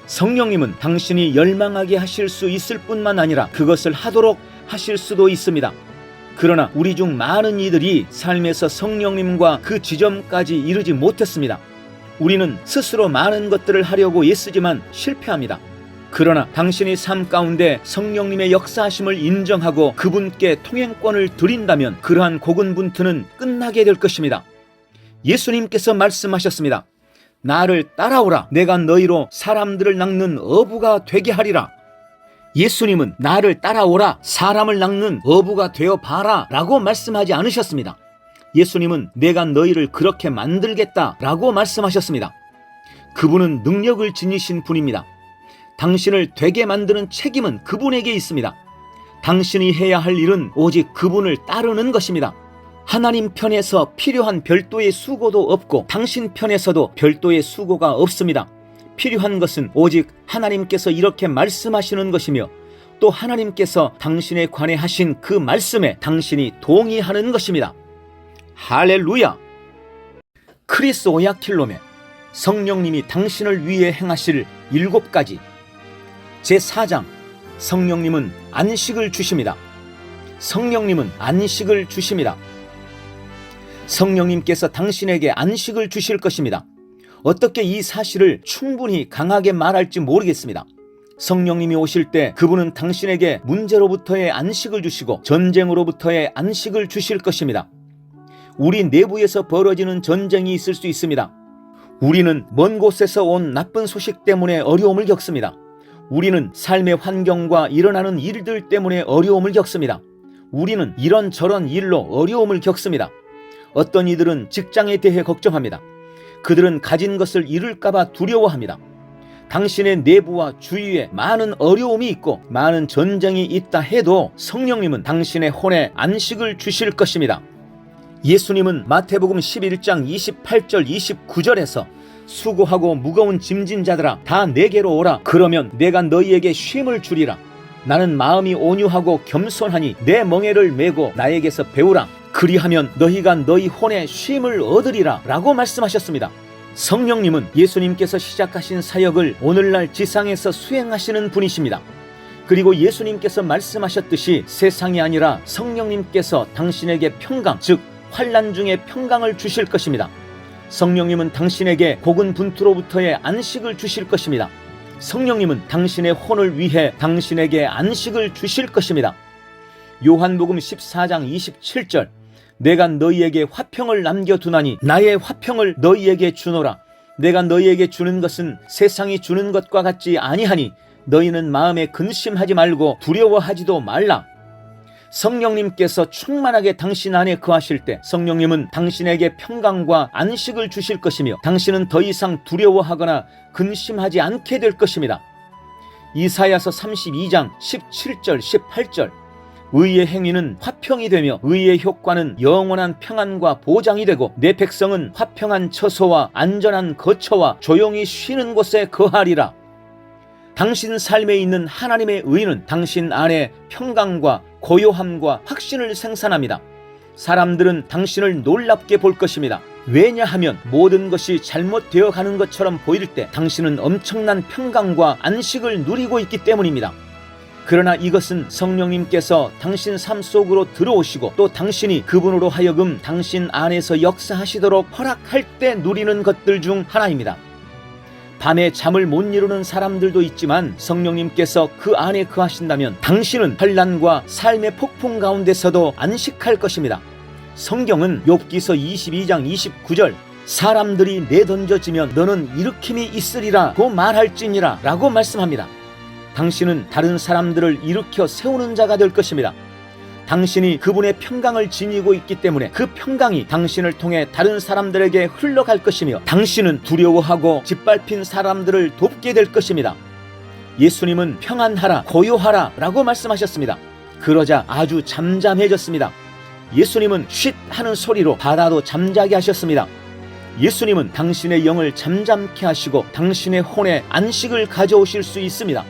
성령님은 당신이 열망하게 하실 수 있을 뿐만 아니라 그것을 하도록 하실 수도 있습니다. 그러나 우리 중 많은 이들이 삶에서 성령님과 그 지점까지 이르지 못했습니다. 우리는 스스로 많은 것들을 하려고 애쓰지만 실패합니다. 그러나 당신의 삶 가운데 성령님의 역사하심을 인정하고 그분께 통행권을 드린다면 그러한 고군분투는 끝나게 될 것입니다. 예수님께서 말씀하셨습니다. 나를 따라오라. 내가 너희로 사람들을 낚는 어부가 되게 하리라. 예수님은 나를 따라오라, 사람을 낚는 어부가 되어봐라 라고 말씀하지 않으셨습니다. 예수님은 내가 너희를 그렇게 만들겠다 라고 말씀하셨습니다. 그분은 능력을 지니신 분입니다. 당신을 되게 만드는 책임은 그분에게 있습니다. 당신이 해야 할 일은 오직 그분을 따르는 것입니다. 하나님 편에서 필요한 별도의 수고도 없고 당신 편에서도 별도의 수고가 없습니다. 필요한 것은 오직 하나님께서 이렇게 말씀하시는 것이며 또 하나님께서 당신에 관해 하신 그 말씀에 당신이 동의하는 것입니다. 할렐루야! 크리스 오야킬롬의 성령님이 당신을 위해 행하실 7가지 제4장 성령님은 안식을 주십니다. 성령님은 안식을 주십니다. 성령님께서 당신에게 안식을 주실 것입니다. 어떻게 이 사실을 충분히 강하게 말할지 모르겠습니다. 성령님이 오실 때 그분은 당신에게 문제로부터의 안식을 주시고 전쟁으로부터의 안식을 주실 것입니다. 우리 내부에서 벌어지는 전쟁이 있을 수 있습니다. 우리는 먼 곳에서 온 나쁜 소식 때문에 어려움을 겪습니다. 우리는 삶의 환경과 일어나는 일들 때문에 어려움을 겪습니다. 우리는 이런저런 일로 어려움을 겪습니다. 어떤 이들은 직장에 대해 걱정합니다. 그들은 가진 것을 잃을까봐 두려워합니다. 당신의 내부와 주위에 많은 어려움이 있고 많은 전쟁이 있다 해도 성령님은 당신의 혼에 안식을 주실 것입니다. 예수님은 마태복음 11장 28절 29절에서 수고하고 무거운 짐진 자들아 다 내게로 오라. 그러면 내가 너희에게 쉼을 주리라. 나는 마음이 온유하고 겸손하니 내 멍에를 메고 나에게서 배우라. 그리하면 너희가 너희 혼에 쉼을 얻으리라 라고 말씀하셨습니다. 성령님은 예수님께서 시작하신 사역을 오늘날 지상에서 수행하시는 분이십니다. 그리고 예수님께서 말씀하셨듯이 세상이 아니라 성령님께서 당신에게 평강, 즉 환난 중에 평강을 주실 것입니다. 성령님은 당신에게 고군분투로부터의 안식을 주실 것입니다. 성령님은 당신의 혼을 위해 당신에게 안식을 주실 것입니다. 요한복음 14장 27절 내가 너희에게 화평을 남겨두나니 나의 화평을 너희에게 주노라. 내가 너희에게 주는 것은 세상이 주는 것과 같지 아니하니 너희는 마음에 근심하지 말고 두려워하지도 말라. 성령님께서 충만하게 당신 안에 거하실 때 성령님은 당신에게 평강과 안식을 주실 것이며 당신은 더 이상 두려워하거나 근심하지 않게 될 것입니다. 이사야서 32장 17절 18절 의의 행위는 화평이 되며 의의 효과는 영원한 평안과 보장이 되고 내 백성은 화평한 처소와 안전한 거처와 조용히 쉬는 곳에 거하리라. 당신 삶에 있는 하나님의 의는 당신 안에 평강과 고요함과 확신을 생산합니다. 사람들은 당신을 놀랍게 볼 것입니다. 왜냐하면 모든 것이 잘못되어 가는 것처럼 보일 때 당신은 엄청난 평강과 안식을 누리고 있기 때문입니다. 그러나 이것은 성령님께서 당신 삶 속으로 들어오시고 또 당신이 그분으로 하여금 당신 안에서 역사하시도록 허락할 때 누리는 것들 중 하나입니다. 밤에 잠을 못 이루는 사람들도 있지만 성령님께서 그 안에 거하신다면 당신은 환난과 삶의 폭풍 가운데서도 안식할 것입니다. 성경은 욥기서 22장 29절 사람들이 내던져지면 너는 일으킴이 있으리라고 말할지니라 라고 말씀합니다. 당신은 다른 사람들을 일으켜 세우는 자가 될 것입니다. 당신이 그분의 평강을 지니고 있기 때문에 그 평강이 당신을 통해 다른 사람들에게 흘러갈 것이며 당신은 두려워하고 짓밟힌 사람들을 돕게 될 것입니다. 예수님은 평안하라 고요하라 라고 말씀하셨습니다. 그러자 아주 잠잠해졌습니다. 예수님은 쉿 하는 소리로 바다도 잠자게 하셨습니다. 예수님은 당신의 영을 잠잠케 하시고 당신의 혼에 안식을 가져오실 수 있습니다.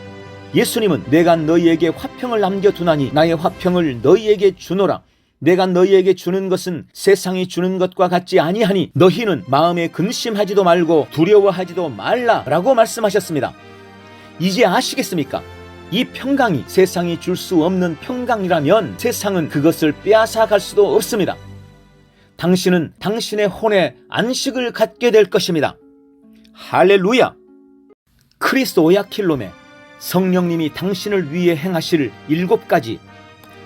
예수님은 내가 너희에게 화평을 남겨두나니 나의 화평을 너희에게 주노라. 내가 너희에게 주는 것은 세상이 주는 것과 같지 아니하니 너희는 마음에 근심하지도 말고 두려워하지도 말라 라고 말씀하셨습니다. 이제 아시겠습니까? 이 평강이 세상이 줄 수 없는 평강이라면 세상은 그것을 빼앗아 갈 수도 없습니다. 당신은 당신의 혼에 안식을 갖게 될 것입니다. 할렐루야! 크리스오야킬롬의 성령님이 당신을 위해 행하실 7가지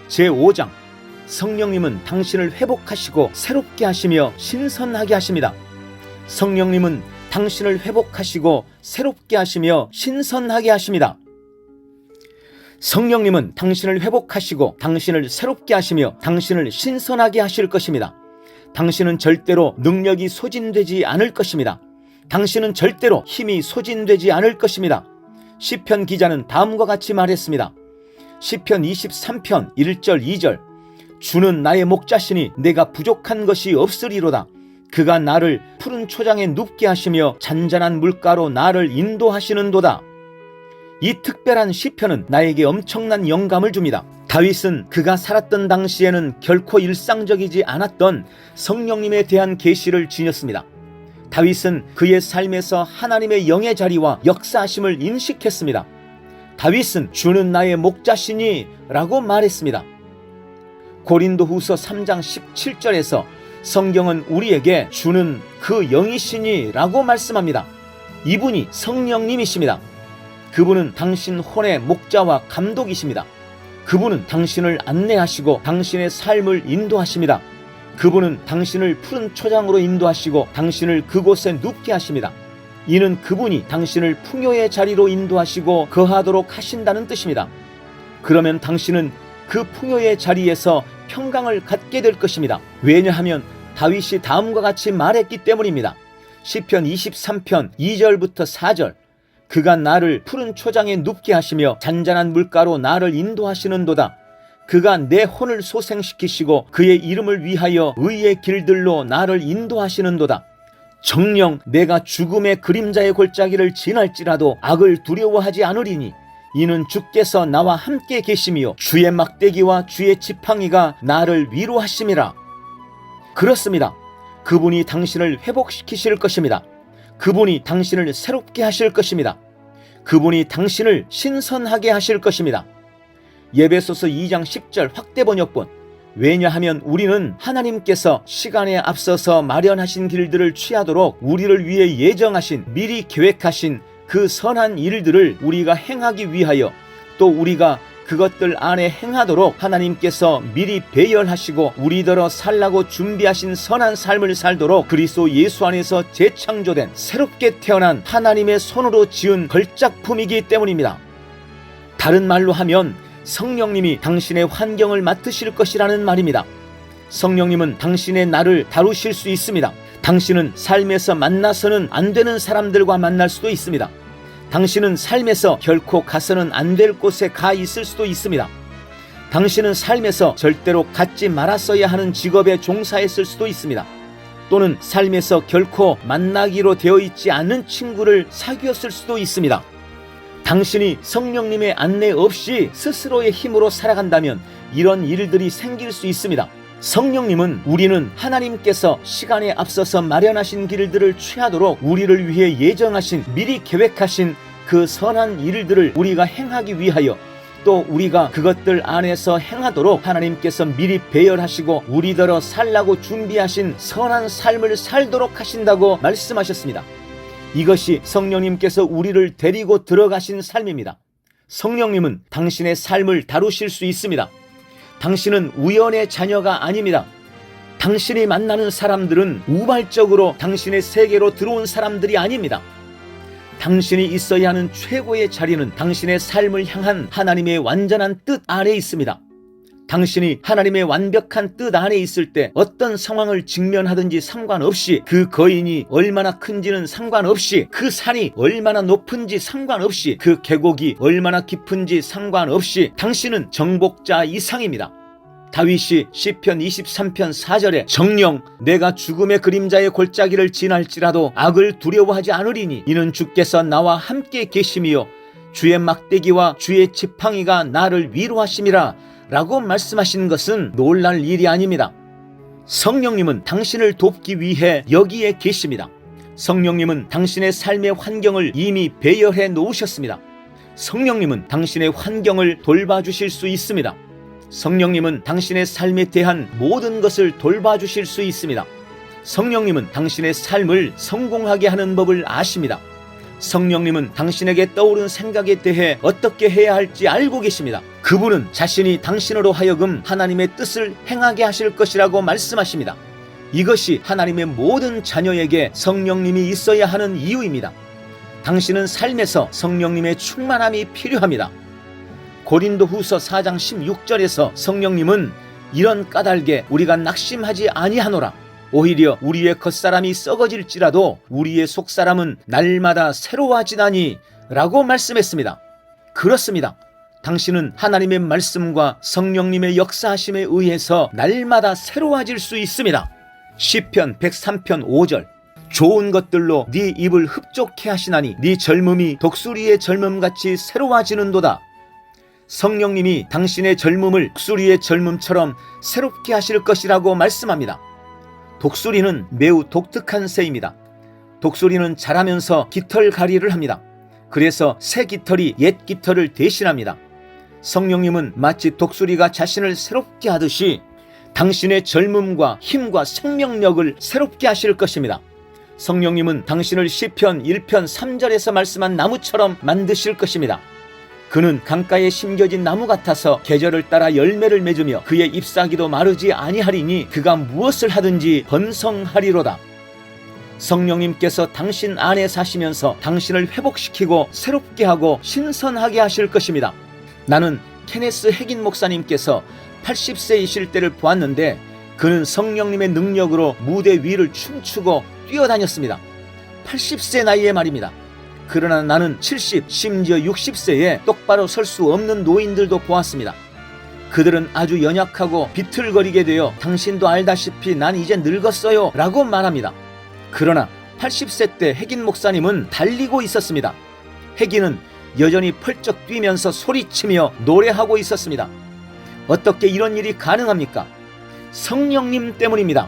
제5장 성령님은 당신을 회복하시고 새롭게 하시며 신선하게 하십니다. 성령님은 당신을 회복하시고 새롭게 하시며 신선하게 하십니다. 성령님은 당신을 회복하시고 당신을 새롭게 하시며 당신을 신선하게 하실 것입니다. 당신은 절대로 능력이 소진되지 않을 것입니다. 당신은 절대로 힘이 소진되지 않을 것입니다. 시편 기자는 다음과 같이 말했습니다. 시편 23편 1절 2절 주는 나의 목자시니 내가 부족한 것이 없으리로다. 그가 나를 푸른 초장에 눕게 하시며 잔잔한 물가로 나를 인도하시는도다. 이 특별한 시편은 나에게 엄청난 영감을 줍니다. 다윗은 그가 살았던 당시에는 결코 일상적이지 않았던 성령님에 대한 계시를 지녔습니다. 다윗은 그의 삶에서 하나님의 영의 자리와 역사하심을 인식했습니다. 다윗은 주는 나의 목자시니 라고 말했습니다. 고린도후서 3장 17절에서 성경은 우리에게 주는 그 영이시니 라고 말씀합니다. 이분이 성령님이십니다. 그분은 당신 혼의 목자와 감독이십니다. 그분은 당신을 안내하시고 당신의 삶을 인도하십니다. 그분은 당신을 푸른 초장으로 인도하시고 당신을 그곳에 눕게 하십니다. 이는 그분이 당신을 풍요의 자리로 인도하시고 거하도록 하신다는 뜻입니다. 그러면 당신은 그 풍요의 자리에서 평강을 갖게 될 것입니다. 왜냐하면 다윗이 다음과 같이 말했기 때문입니다. 시편 23편 2절부터 4절 그가 나를 푸른 초장에 눕게 하시며 잔잔한 물가로 나를 인도하시는도다. 그가 내 혼을 소생시키시고 그의 이름을 위하여 의의 길들로 나를 인도하시는도다. 정녕 내가 죽음의 그림자의 골짜기를 지날지라도 악을 두려워하지 않으리니 이는 주께서 나와 함께 계시며 주의 막대기와 주의 지팡이가 나를 위로하심이라. 그렇습니다. 그분이 당신을 회복시키실 것입니다. 그분이 당신을 새롭게 하실 것입니다. 그분이 당신을 신선하게 하실 것입니다. 예배소서 2장 10절 확대 번역본 왜냐하면 우리는 하나님께서 시간에 앞서서 마련하신 길들을 취하도록 우리를 위해 예정하신 미리 계획하신 그 선한 일들을 우리가 행하기 위하여 또 우리가 그것들 안에 행하도록 하나님께서 미리 배열하시고 우리더러 살라고 준비하신 선한 삶을 살도록 그리스도 예수 안에서 재창조된 새롭게 태어난 하나님의 손으로 지은 걸작품이기 때문입니다. 다른 말로 하면 성령님이 당신의 환경을 맡으실 것이라는 말입니다. 성령님은 당신의 나를 다루실 수 있습니다. 당신은 삶에서 만나서는 안 되는 사람들과 만날 수도 있습니다. 당신은 삶에서 결코 가서는 안 될 곳에 가 있을 수도 있습니다. 당신은 삶에서 절대로 갖지 말았어야 하는 직업에 종사했을 수도 있습니다. 또는 삶에서 결코 만나기로 되어 있지 않은 친구를 사귀었을 수도 있습니다. 당신이 성령님의 안내 없이 스스로의 힘으로 살아간다면 이런 일들이 생길 수 있습니다. 성령님은 우리는 하나님께서 시간에 앞서서 마련하신 길들을 취하도록 우리를 위해 예정하신 미리 계획하신 그 선한 일들을 우리가 행하기 위하여 또 우리가 그것들 안에서 행하도록 하나님께서 미리 배열하시고 우리더러 살라고 준비하신 선한 삶을 살도록 하신다고 말씀하셨습니다. 이것이 성령님께서 우리를 데리고 들어가신 삶입니다. 성령님은 당신의 삶을 다루실 수 있습니다. 당신은 우연의 자녀가 아닙니다. 당신이 만나는 사람들은 우발적으로 당신의 세계로 들어온 사람들이 아닙니다. 당신이 있어야 하는 최고의 자리는 당신의 삶을 향한 하나님의 완전한 뜻 안에 있습니다. 당신이 하나님의 완벽한 뜻 안에 있을 때 어떤 상황을 직면하든지 상관없이, 그 거인이 얼마나 큰지는 상관없이, 그 산이 얼마나 높은지 상관없이, 그 계곡이 얼마나 깊은지 상관없이 당신은 정복자 이상입니다. 다윗이 시편 23편 4절에 정령 내가 죽음의 그림자의 골짜기를 지날지라도 악을 두려워하지 않으리니 이는 주께서 나와 함께 계심이요 주의 막대기와 주의 지팡이가 나를 위로하심이라 라고 말씀하신 것은 놀랄 일이 아닙니다. 성령님은 당신을 돕기 위해 여기에 계십니다. 성령님은 당신의 삶의 환경을 이미 배열해 놓으셨습니다. 성령님은 당신의 환경을 돌봐주실 수 있습니다. 성령님은 당신의 삶에 대한 모든 것을 돌봐주실 수 있습니다. 성령님은 당신의 삶을 성공하게 하는 법을 아십니다. 성령님은 당신에게 떠오른 생각에 대해 어떻게 해야 할지 알고 계십니다. 그분은 자신이 당신으로 하여금 하나님의 뜻을 행하게 하실 것이라고 말씀하십니다. 이것이 하나님의 모든 자녀에게 성령님이 있어야 하는 이유입니다. 당신은 삶에서 성령님의 충만함이 필요합니다. 고린도후서 4장 16절에서 성령님은 이런 까닭에 우리가 낙심하지 아니하노라. 오히려 우리의 겉사람이 썩어질지라도 우리의 속사람은 날마다 새로워지나니 라고 말씀했습니다. 그렇습니다. 당신은 하나님의 말씀과 성령님의 역사하심에 의해서 날마다 새로워질 수 있습니다. 시편 103편 5절 좋은 것들로 네 입을 흡족해 하시나니 네 젊음이 독수리의 젊음같이 새로워지는도다. 성령님이 당신의 젊음을 독수리의 젊음처럼 새롭게 하실 것이라고 말씀합니다. 독수리는 매우 독특한 새입니다. 독수리는 자라면서 깃털갈이를 합니다. 그래서 새 깃털이 옛 깃털을 대신합니다. 성령님은 마치 독수리가 자신을 새롭게 하듯이 당신의 젊음과 힘과 생명력을 새롭게 하실 것입니다. 성령님은 당신을 시편 1편 3절에서 말씀한 나무처럼 만드실 것입니다. 그는 강가에 심겨진 나무 같아서 계절을 따라 열매를 맺으며 그의 잎사귀도 마르지 아니하리니 그가 무엇을 하든지 번성하리로다. 성령님께서 당신 안에 사시면서 당신을 회복시키고 새롭게 하고 신선하게 하실 것입니다. 나는 케네스 핵인 목사님께서 80세이실 때를 보았는데 그는 성령님의 능력으로 무대 위를 춤추고 뛰어다녔습니다. 80세 나이에 말입니다. 그러나 나는 70, 심지어 60세에 똑바로 설 수 없는 노인들도 보았습니다. 그들은 아주 연약하고 비틀거리게 되어 당신도 알다시피 난 이제 늙었어요 라고 말합니다. 그러나 80세 때 핵인 목사님은 달리고 있었습니다. 핵인은 여전히 펄쩍 뛰면서 소리치며 노래하고 있었습니다. 어떻게 이런 일이 가능합니까? 성령님 때문입니다.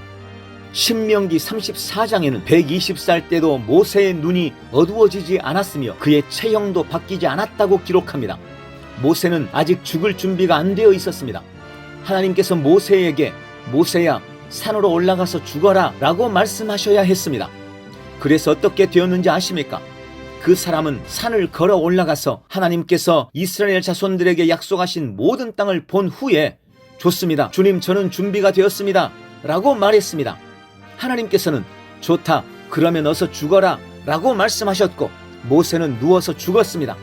신명기 34장에는 120살 때도 모세의 눈이 어두워지지 않았으며 그의 체형도 바뀌지 않았다고 기록합니다. 모세는 아직 죽을 준비가 안 되어 있었습니다. 하나님께서 모세에게 모세야 산으로 올라가서 죽어라 라고 말씀하셔야 했습니다. 그래서 어떻게 되었는지 아십니까? 그 사람은 산을 걸어 올라가서 하나님께서 이스라엘 자손들에게 약속하신 모든 땅을 본 후에 좋습니다. 주님 저는 준비가 되었습니다 라고 말했습니다. 하나님께서는 좋다 그러면 어서 죽어라 라고 말씀하셨고 모세는 누워서 죽었습니다.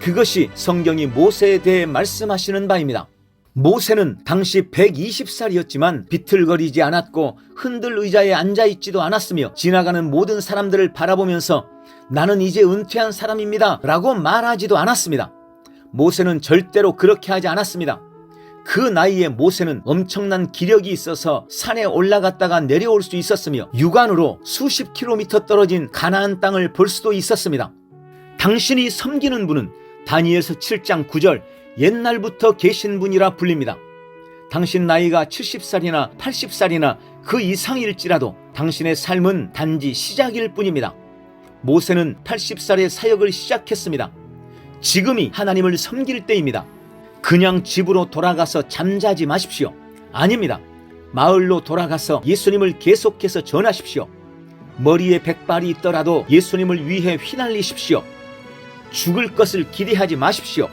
그것이 성경이 모세에 대해 말씀하시는 바입니다. 모세는 당시 120살이었지만 비틀거리지 않았고 흔들 의자에 앉아있지도 않았으며 지나가는 모든 사람들을 바라보면서 나는 이제 은퇴한 사람입니다 라고 말하지도 않았습니다. 모세는 절대로 그렇게 하지 않았습니다. 그 나이에 모세는 엄청난 기력이 있어서 산에 올라갔다가 내려올 수 있었으며 육안으로 수십 킬로미터 떨어진 가나안 땅을 볼 수도 있었습니다. 당신이 섬기는 분은 다니엘서 7장 9절 옛날부터 계신 분이라 불립니다. 당신 나이가 70살이나 80살이나 그 이상일지라도 당신의 삶은 단지 시작일 뿐입니다. 모세는 80살에 사역을 시작했습니다. 지금이 하나님을 섬길 때입니다. 그냥 집으로 돌아가서 잠자지 마십시오. 아닙니다. 마을로 돌아가서 예수님을 계속해서 전하십시오. 머리에 백발이 있더라도 예수님을 위해 휘날리십시오. 죽을 것을 기대하지 마십시오.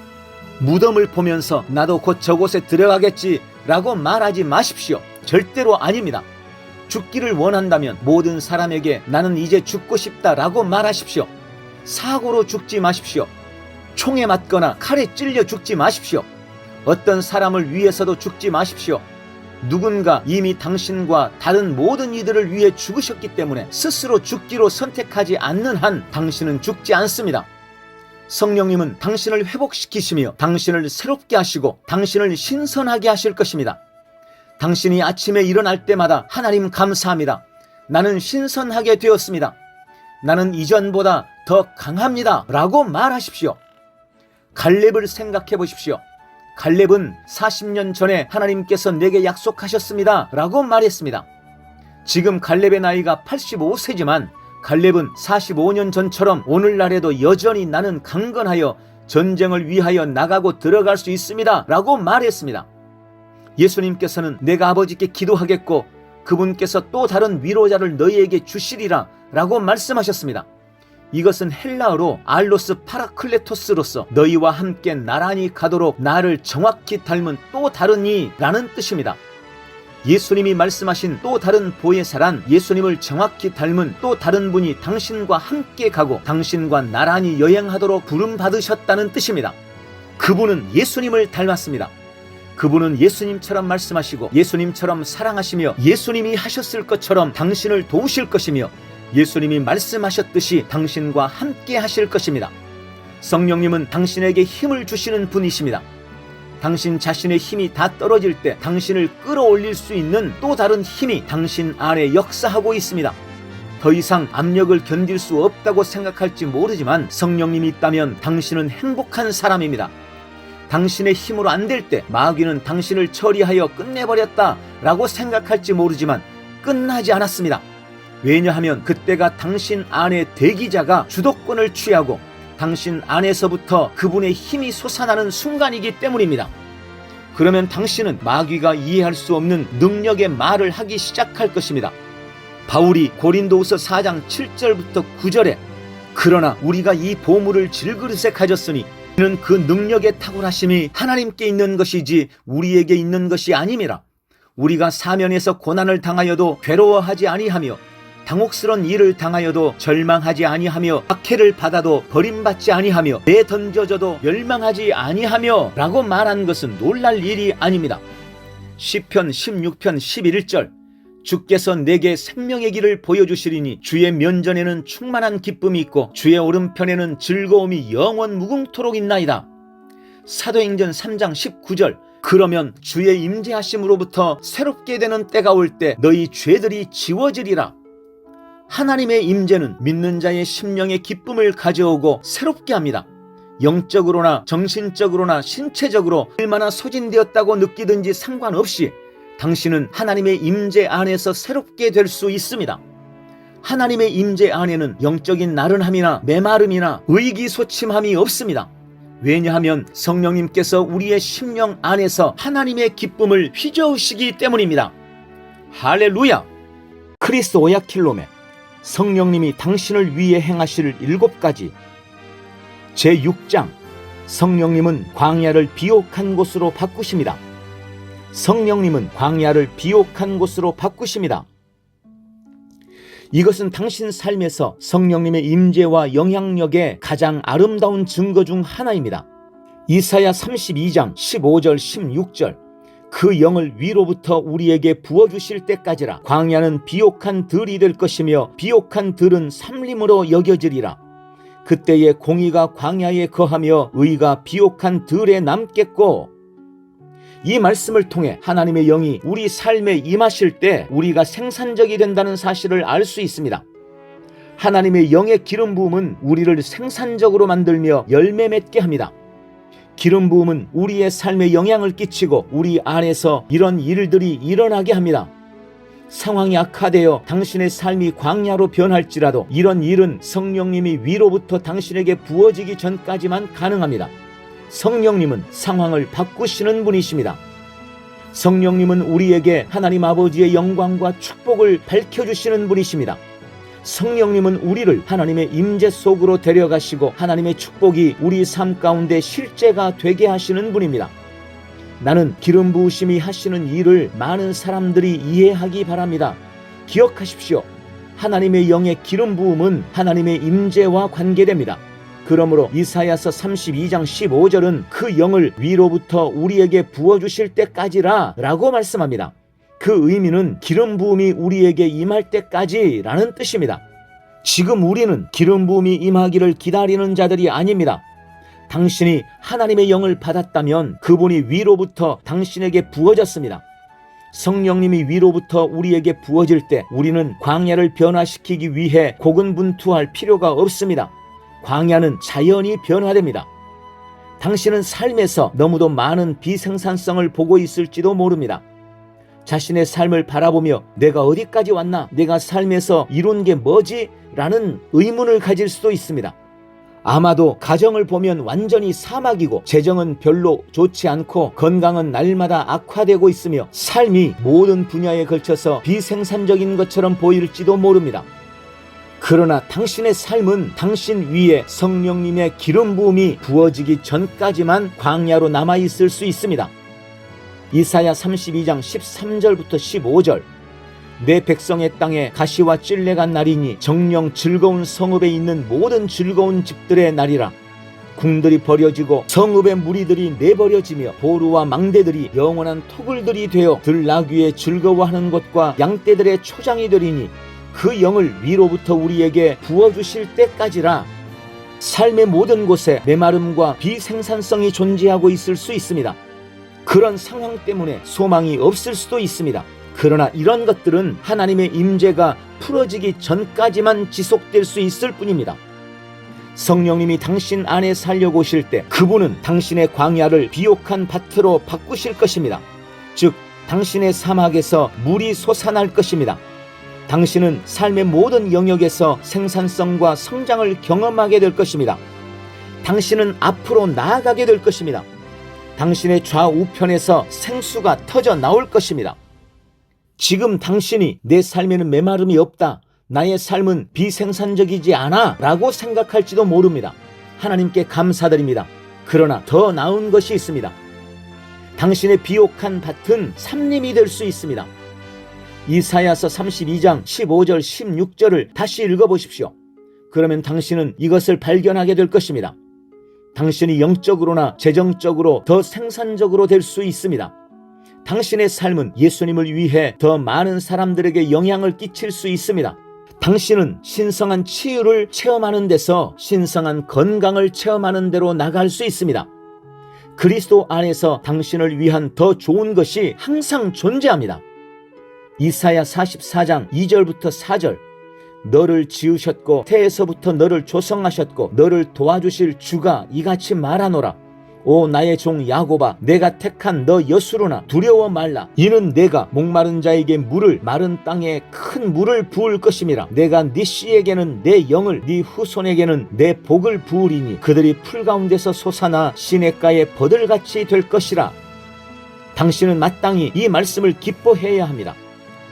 무덤을 보면서 나도 곧 저곳에 들어가겠지 라고 말하지 마십시오. 절대로 아닙니다. 죽기를 원한다면 모든 사람에게 나는 이제 죽고 싶다라고 말하십시오. 사고로 죽지 마십시오. 총에 맞거나 칼에 찔려 죽지 마십시오. 어떤 사람을 위해서도 죽지 마십시오. 누군가 이미 당신과 다른 모든 이들을 위해 죽으셨기 때문에 스스로 죽기로 선택하지 않는 한 당신은 죽지 않습니다. 성령님은 당신을 회복시키시며 당신을 새롭게 하시고 당신을 신선하게 하실 것입니다. 당신이 아침에 일어날 때마다 하나님 감사합니다. 나는 신선하게 되었습니다. 나는 이전보다 더 강합니다. 라고 말하십시오. 갈렙을 생각해 보십시오. 갈렙은 40년 전에 하나님께서 내게 약속하셨습니다. 라고 말했습니다. 지금 갈렙의 나이가 85세지만 갈렙은 45년 전처럼 오늘날에도 여전히 나는 강건하여 전쟁을 위하여 나가고 들어갈 수 있습니다. 라고 말했습니다. 예수님께서는 내가 아버지께 기도하겠고 그분께서 또 다른 위로자를 너희에게 주시리라 라고 말씀하셨습니다. 이것은 헬라어로 알로스 파라클레토스로서 너희와 함께 나란히 가도록 나를 정확히 닮은 또 다른 이라는 뜻입니다. 예수님이 말씀하신 또 다른 보혜사란 예수님을 정확히 닮은 또 다른 분이 당신과 함께 가고 당신과 나란히 여행하도록 부름받으셨다는 뜻입니다. 그분은 예수님을 닮았습니다. 그분은 예수님처럼 말씀하시고 예수님처럼 사랑하시며 예수님이 하셨을 것처럼 당신을 도우실 것이며 예수님이 말씀하셨듯이 당신과 함께 하실 것입니다. 성령님은 당신에게 힘을 주시는 분이십니다. 당신 자신의 힘이 다 떨어질 때 당신을 끌어올릴 수 있는 또 다른 힘이 당신 안에 역사하고 있습니다. 더 이상 압력을 견딜 수 없다고 생각할지 모르지만 성령님이 있다면 당신은 행복한 사람입니다. 당신의 힘으로 안 될 때 마귀는 당신을 처리하여 끝내버렸다 라고 생각할지 모르지만 끝나지 않았습니다. 왜냐하면 그때가 당신 안에 대기자가 주도권을 취하고 당신 안에서부터 그분의 힘이 솟아나는 순간이기 때문입니다. 그러면 당신은 마귀가 이해할 수 없는 능력의 말을 하기 시작할 것입니다. 바울이 고린도후서 4장 7절부터 9절에 그러나 우리가 이 보물을 질그릇에 가졌으니 이는 그 능력의 탁월하심이 하나님께 있는 것이지 우리에게 있는 것이 아님이라. 우리가 사면에서 고난을 당하여도 괴로워하지 아니하며 당혹스런 일을 당하여도 절망하지 아니하며 박해를 받아도 버림받지 아니하며 내던져져도 멸망하지 아니하며 라고 말한 것은 놀랄 일이 아닙니다. 시편 16편 11절 주께서 내게 생명의 길을 보여주시리니 주의 면전에는 충만한 기쁨이 있고 주의 오른편에는 즐거움이 영원 무궁토록 있나이다. 사도행전 3장 19절 그러면 주의 임재하심으로부터 새롭게 되는 때가 올 때 너희 죄들이 지워지리라. 하나님의 임재는 믿는 자의 심령의 기쁨을 가져오고 새롭게 합니다. 영적으로나 정신적으로나 신체적으로 얼마나 소진되었다고 느끼든지 상관없이 당신은 하나님의 임재 안에서 새롭게 될 수 있습니다. 하나님의 임재 안에는 영적인 나른함이나 메마름이나 의기소침함이 없습니다. 왜냐하면 성령님께서 우리의 심령 안에서 하나님의 기쁨을 휘저으시기 때문입니다. 할렐루야! 크리스 오야킬롬의 성령님이 당신을 위해 행하실 7가지 제6장 성령님은 광야를 비옥한 곳으로 바꾸십니다. 성령님은 광야를 비옥한 곳으로 바꾸십니다. 이것은 당신 삶에서 성령님의 임재와 영향력의 가장 아름다운 증거 중 하나입니다. 이사야 32장 15절 16절 그 영을 위로부터 우리에게 부어주실 때까지라. 광야는 비옥한 들이 될 것이며 비옥한 들은 삼림으로 여겨지리라. 그때에 공의가 광야에 거하며 의가 비옥한 들에 남겠고. 이 말씀을 통해 하나님의 영이 우리 삶에 임하실 때 우리가 생산적이 된다는 사실을 알 수 있습니다. 하나님의 영의 기름 부음은 우리를 생산적으로 만들며 열매 맺게 합니다. 기름 부음은 우리의 삶에 영향을 끼치고 우리 안에서 이런 일들이 일어나게 합니다. 상황이 악화되어 당신의 삶이 광야로 변할지라도 이런 일은 성령님이 위로부터 당신에게 부어지기 전까지만 가능합니다. 성령님은 상황을 바꾸시는 분이십니다. 성령님은 우리에게 하나님 아버지의 영광과 축복을 밝혀주시는 분이십니다. 성령님은 우리를 하나님의 임재 속으로 데려가시고 하나님의 축복이 우리 삶 가운데 실제가 되게 하시는 분입니다. 나는 기름 부으심이 하시는 일을 많은 사람들이 이해하기 바랍니다. 기억하십시오. 하나님의 영의 기름 부음은 하나님의 임재와 관계됩니다. 그러므로 이사야서 32장 15절은 그 영을 위로부터 우리에게 부어주실 때까지라 라고 말씀합니다. 그 의미는 기름 부음이 우리에게 임할 때까지라는 뜻입니다. 지금 우리는 기름 부음이 임하기를 기다리는 자들이 아닙니다. 당신이 하나님의 영을 받았다면 그분이 위로부터 당신에게 부어졌습니다. 성령님이 위로부터 우리에게 부어질 때 우리는 광야를 변화시키기 위해 고군분투할 필요가 없습니다. 광야는 자연히 변화됩니다. 당신은 삶에서 너무도 많은 비생산성을 보고 있을지도 모릅니다. 자신의 삶을 바라보며 내가 어디까지 왔나? 내가 삶에서 이룬 게 뭐지? 라는 의문을 가질 수도 있습니다. 아마도 가정을 보면 완전히 사막이고 재정은 별로 좋지 않고 건강은 날마다 악화되고 있으며 삶이 모든 분야에 걸쳐서 비생산적인 것처럼 보일지도 모릅니다. 그러나 당신의 삶은 당신 위에 성령님의 기름 부음이 부어지기 전까지만 광야로 남아있을 수 있습니다. 이사야 32장 13절부터 15절 내 백성의 땅에 가시와 찔레가 나리니 정령 즐거운 성읍에 있는 모든 즐거운 집들의 날이라. 궁들이 버려지고 성읍의 무리들이 내버려지며 보루와 망대들이 영원한 토굴들이 되어 들나귀의 즐거워하는 곳과 양떼들의 초장이 되리니 그 영을 위로부터 우리에게 부어주실 때까지라. 삶의 모든 곳에 메마름과 비생산성이 존재하고 있을 수 있습니다. 그런 상황 때문에 소망이 없을 수도 있습니다. 그러나 이런 것들은 하나님의 임재가 풀어지기 전까지만 지속될 수 있을 뿐입니다. 성령님이 당신 안에 살려고 오실 때 그분은 당신의 광야를 비옥한 밭으로 바꾸실 것입니다. 즉 당신의 사막에서 물이 솟아날 것입니다. 당신은 삶의 모든 영역에서 생산성과 성장을 경험하게 될 것입니다. 당신은 앞으로 나아가게 될 것입니다. 당신의 좌우편에서 생수가 터져 나올 것입니다. 지금 당신이 내 삶에는 메마름이 없다, 나의 삶은 비생산적이지 않아 라고 생각할지도 모릅니다. 하나님께 감사드립니다. 그러나 더 나은 것이 있습니다. 당신의 비옥한 밭은 삽림이 될 수 있습니다. 이사야서 32장 15절 16절을 다시 읽어보십시오. 그러면 당신은 이것을 발견하게 될 것입니다. 당신이 영적으로나 재정적으로 더 생산적으로 될 수 있습니다. 당신의 삶은 예수님을 위해 더 많은 사람들에게 영향을 끼칠 수 있습니다. 당신은 신성한 치유를 체험하는 데서 신성한 건강을 체험하는 데로 나갈 수 있습니다. 그리스도 안에서 당신을 위한 더 좋은 것이 항상 존재합니다. 이사야 44장 2절부터 4절 너를 지으셨고 태에서부터 너를 조성하셨고 너를 도와주실 주가 이같이 말하노라. 오 나의 종 야곱아, 내가 택한 너 여수로나 두려워 말라. 이는 내가 목마른 자에게 물을, 마른 땅에 큰 물을 부을 것임이라. 내가 네 씨에게는 내 영을, 네 후손에게는 내 복을 부으리니 그들이 풀 가운데서 솟아나 시냇가에 버들같이 될 것이라. 당신은 마땅히 이 말씀을 기뻐해야 합니다.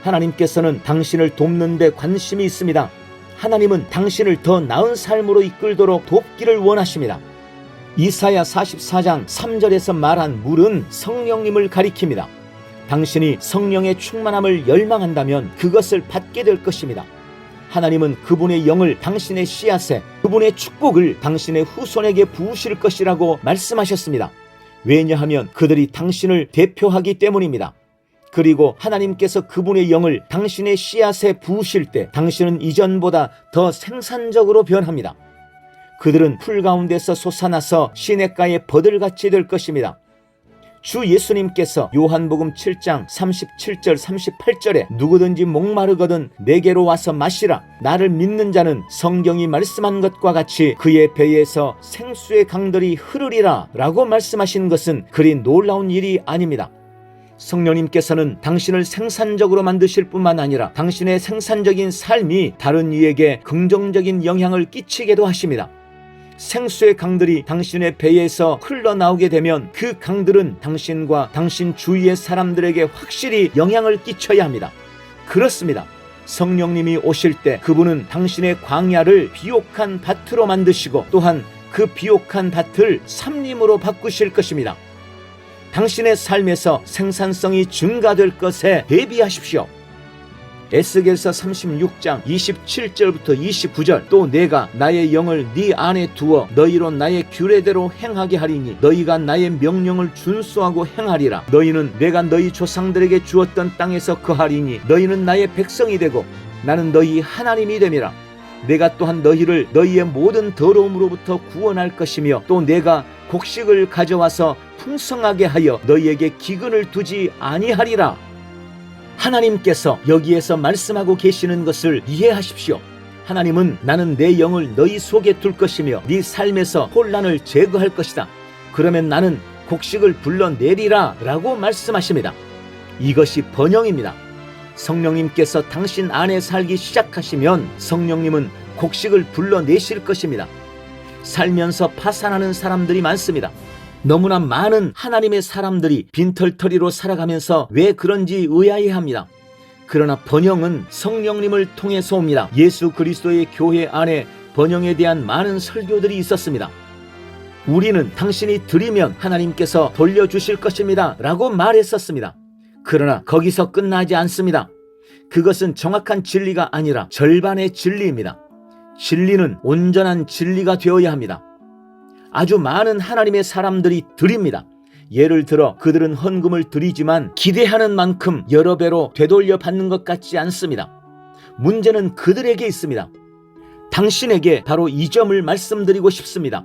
하나님께서는 당신을 돕는 데 관심이 있습니다. 하나님은 당신을 더 나은 삶으로 이끌도록 돕기를 원하십니다. 이사야 44장 3절에서 말한 물은 성령님을 가리킵니다. 당신이 성령의 충만함을 열망한다면 그것을 받게 될 것입니다. 하나님은 그분의 영을 당신의 씨앗에, 그분의 축복을 당신의 후손에게 부으실 것이라고 말씀하셨습니다. 왜냐하면 그들이 당신을 대표하기 때문입니다. 그리고 하나님께서 그분의 영을 당신의 씨앗에 부으실 때 당신은 이전보다 더 생산적으로 변합니다. 그들은 풀 가운데서 솟아나서 시냇가에 버들같이 될 것입니다. 주 예수님께서 요한복음 7장 37절 38절에 누구든지 목마르거든 내게로 와서 마시라. 나를 믿는 자는 성경이 말씀한 것과 같이 그의 배에서 생수의 강들이 흐르리라 라고 말씀하신 것은 그리 놀라운 일이 아닙니다. 성령님께서는 당신을 생산적으로 만드실 뿐만 아니라 당신의 생산적인 삶이 다른 이에게 긍정적인 영향을 끼치게도 하십니다. 생수의 강들이 당신의 배에서 흘러나오게 되면 그 강들은 당신과 당신 주위의 사람들에게 확실히 영향을 끼쳐야 합니다. 그렇습니다. 성령님이 오실 때 그분은 당신의 광야를 비옥한 밭으로 만드시고 또한 그 비옥한 밭을 삽림으로 바꾸실 것입니다. 당신의 삶에서 생산성이 증가될 것에 대비하십시오. 에스겔서 36장 27절부터 29절 또 내가 나의 영을 네 안에 두어 너희로 나의 규례대로 행하게 하리니 너희가 나의 명령을 준수하고 행하리라. 너희는 내가 너희 조상들에게 주었던 땅에서 거하리니 너희는 나의 백성이 되고 나는 너희 하나님이 됨이라. 내가 또한 너희를 너희의 모든 더러움으로부터 구원할 것이며 또 내가 곡식을 가져와서 풍성하게 하여 너희에게 기근을 두지 아니하리라. 하나님께서 여기에서 말씀하고 계시는 것을 이해하십시오. 하나님은 나는 내 영을 너희 속에 둘 것이며 네 삶에서 혼란을 제거할 것이다. 그러면 나는 곡식을 불러내리라 라고 말씀하십니다. 이것이 번영입니다. 성령님께서 당신 안에 살기 시작하시면 성령님은 곡식을 불러내실 것입니다. 살면서 파산하는 사람들이 많습니다. 너무나 많은 하나님의 사람들이 빈털터리로 살아가면서 왜 그런지 의아해합니다. 그러나 번영은 성령님을 통해서 옵니다. 예수 그리스도의 교회 안에 번영에 대한 많은 설교들이 있었습니다. 우리는 당신이 드리면 하나님께서 돌려주실 것입니다 라고 말했었습니다. 그러나 거기서 끝나지 않습니다. 그것은 정확한 진리가 아니라 절반의 진리입니다. 진리는 온전한 진리가 되어야 합니다. 아주 많은 하나님의 사람들이 드립니다. 예를 들어 그들은 헌금을 드리지만 기대하는 만큼 여러 배로 되돌려 받는 것 같지 않습니다. 문제는 그들에게 있습니다. 당신에게 바로 이 점을 말씀드리고 싶습니다.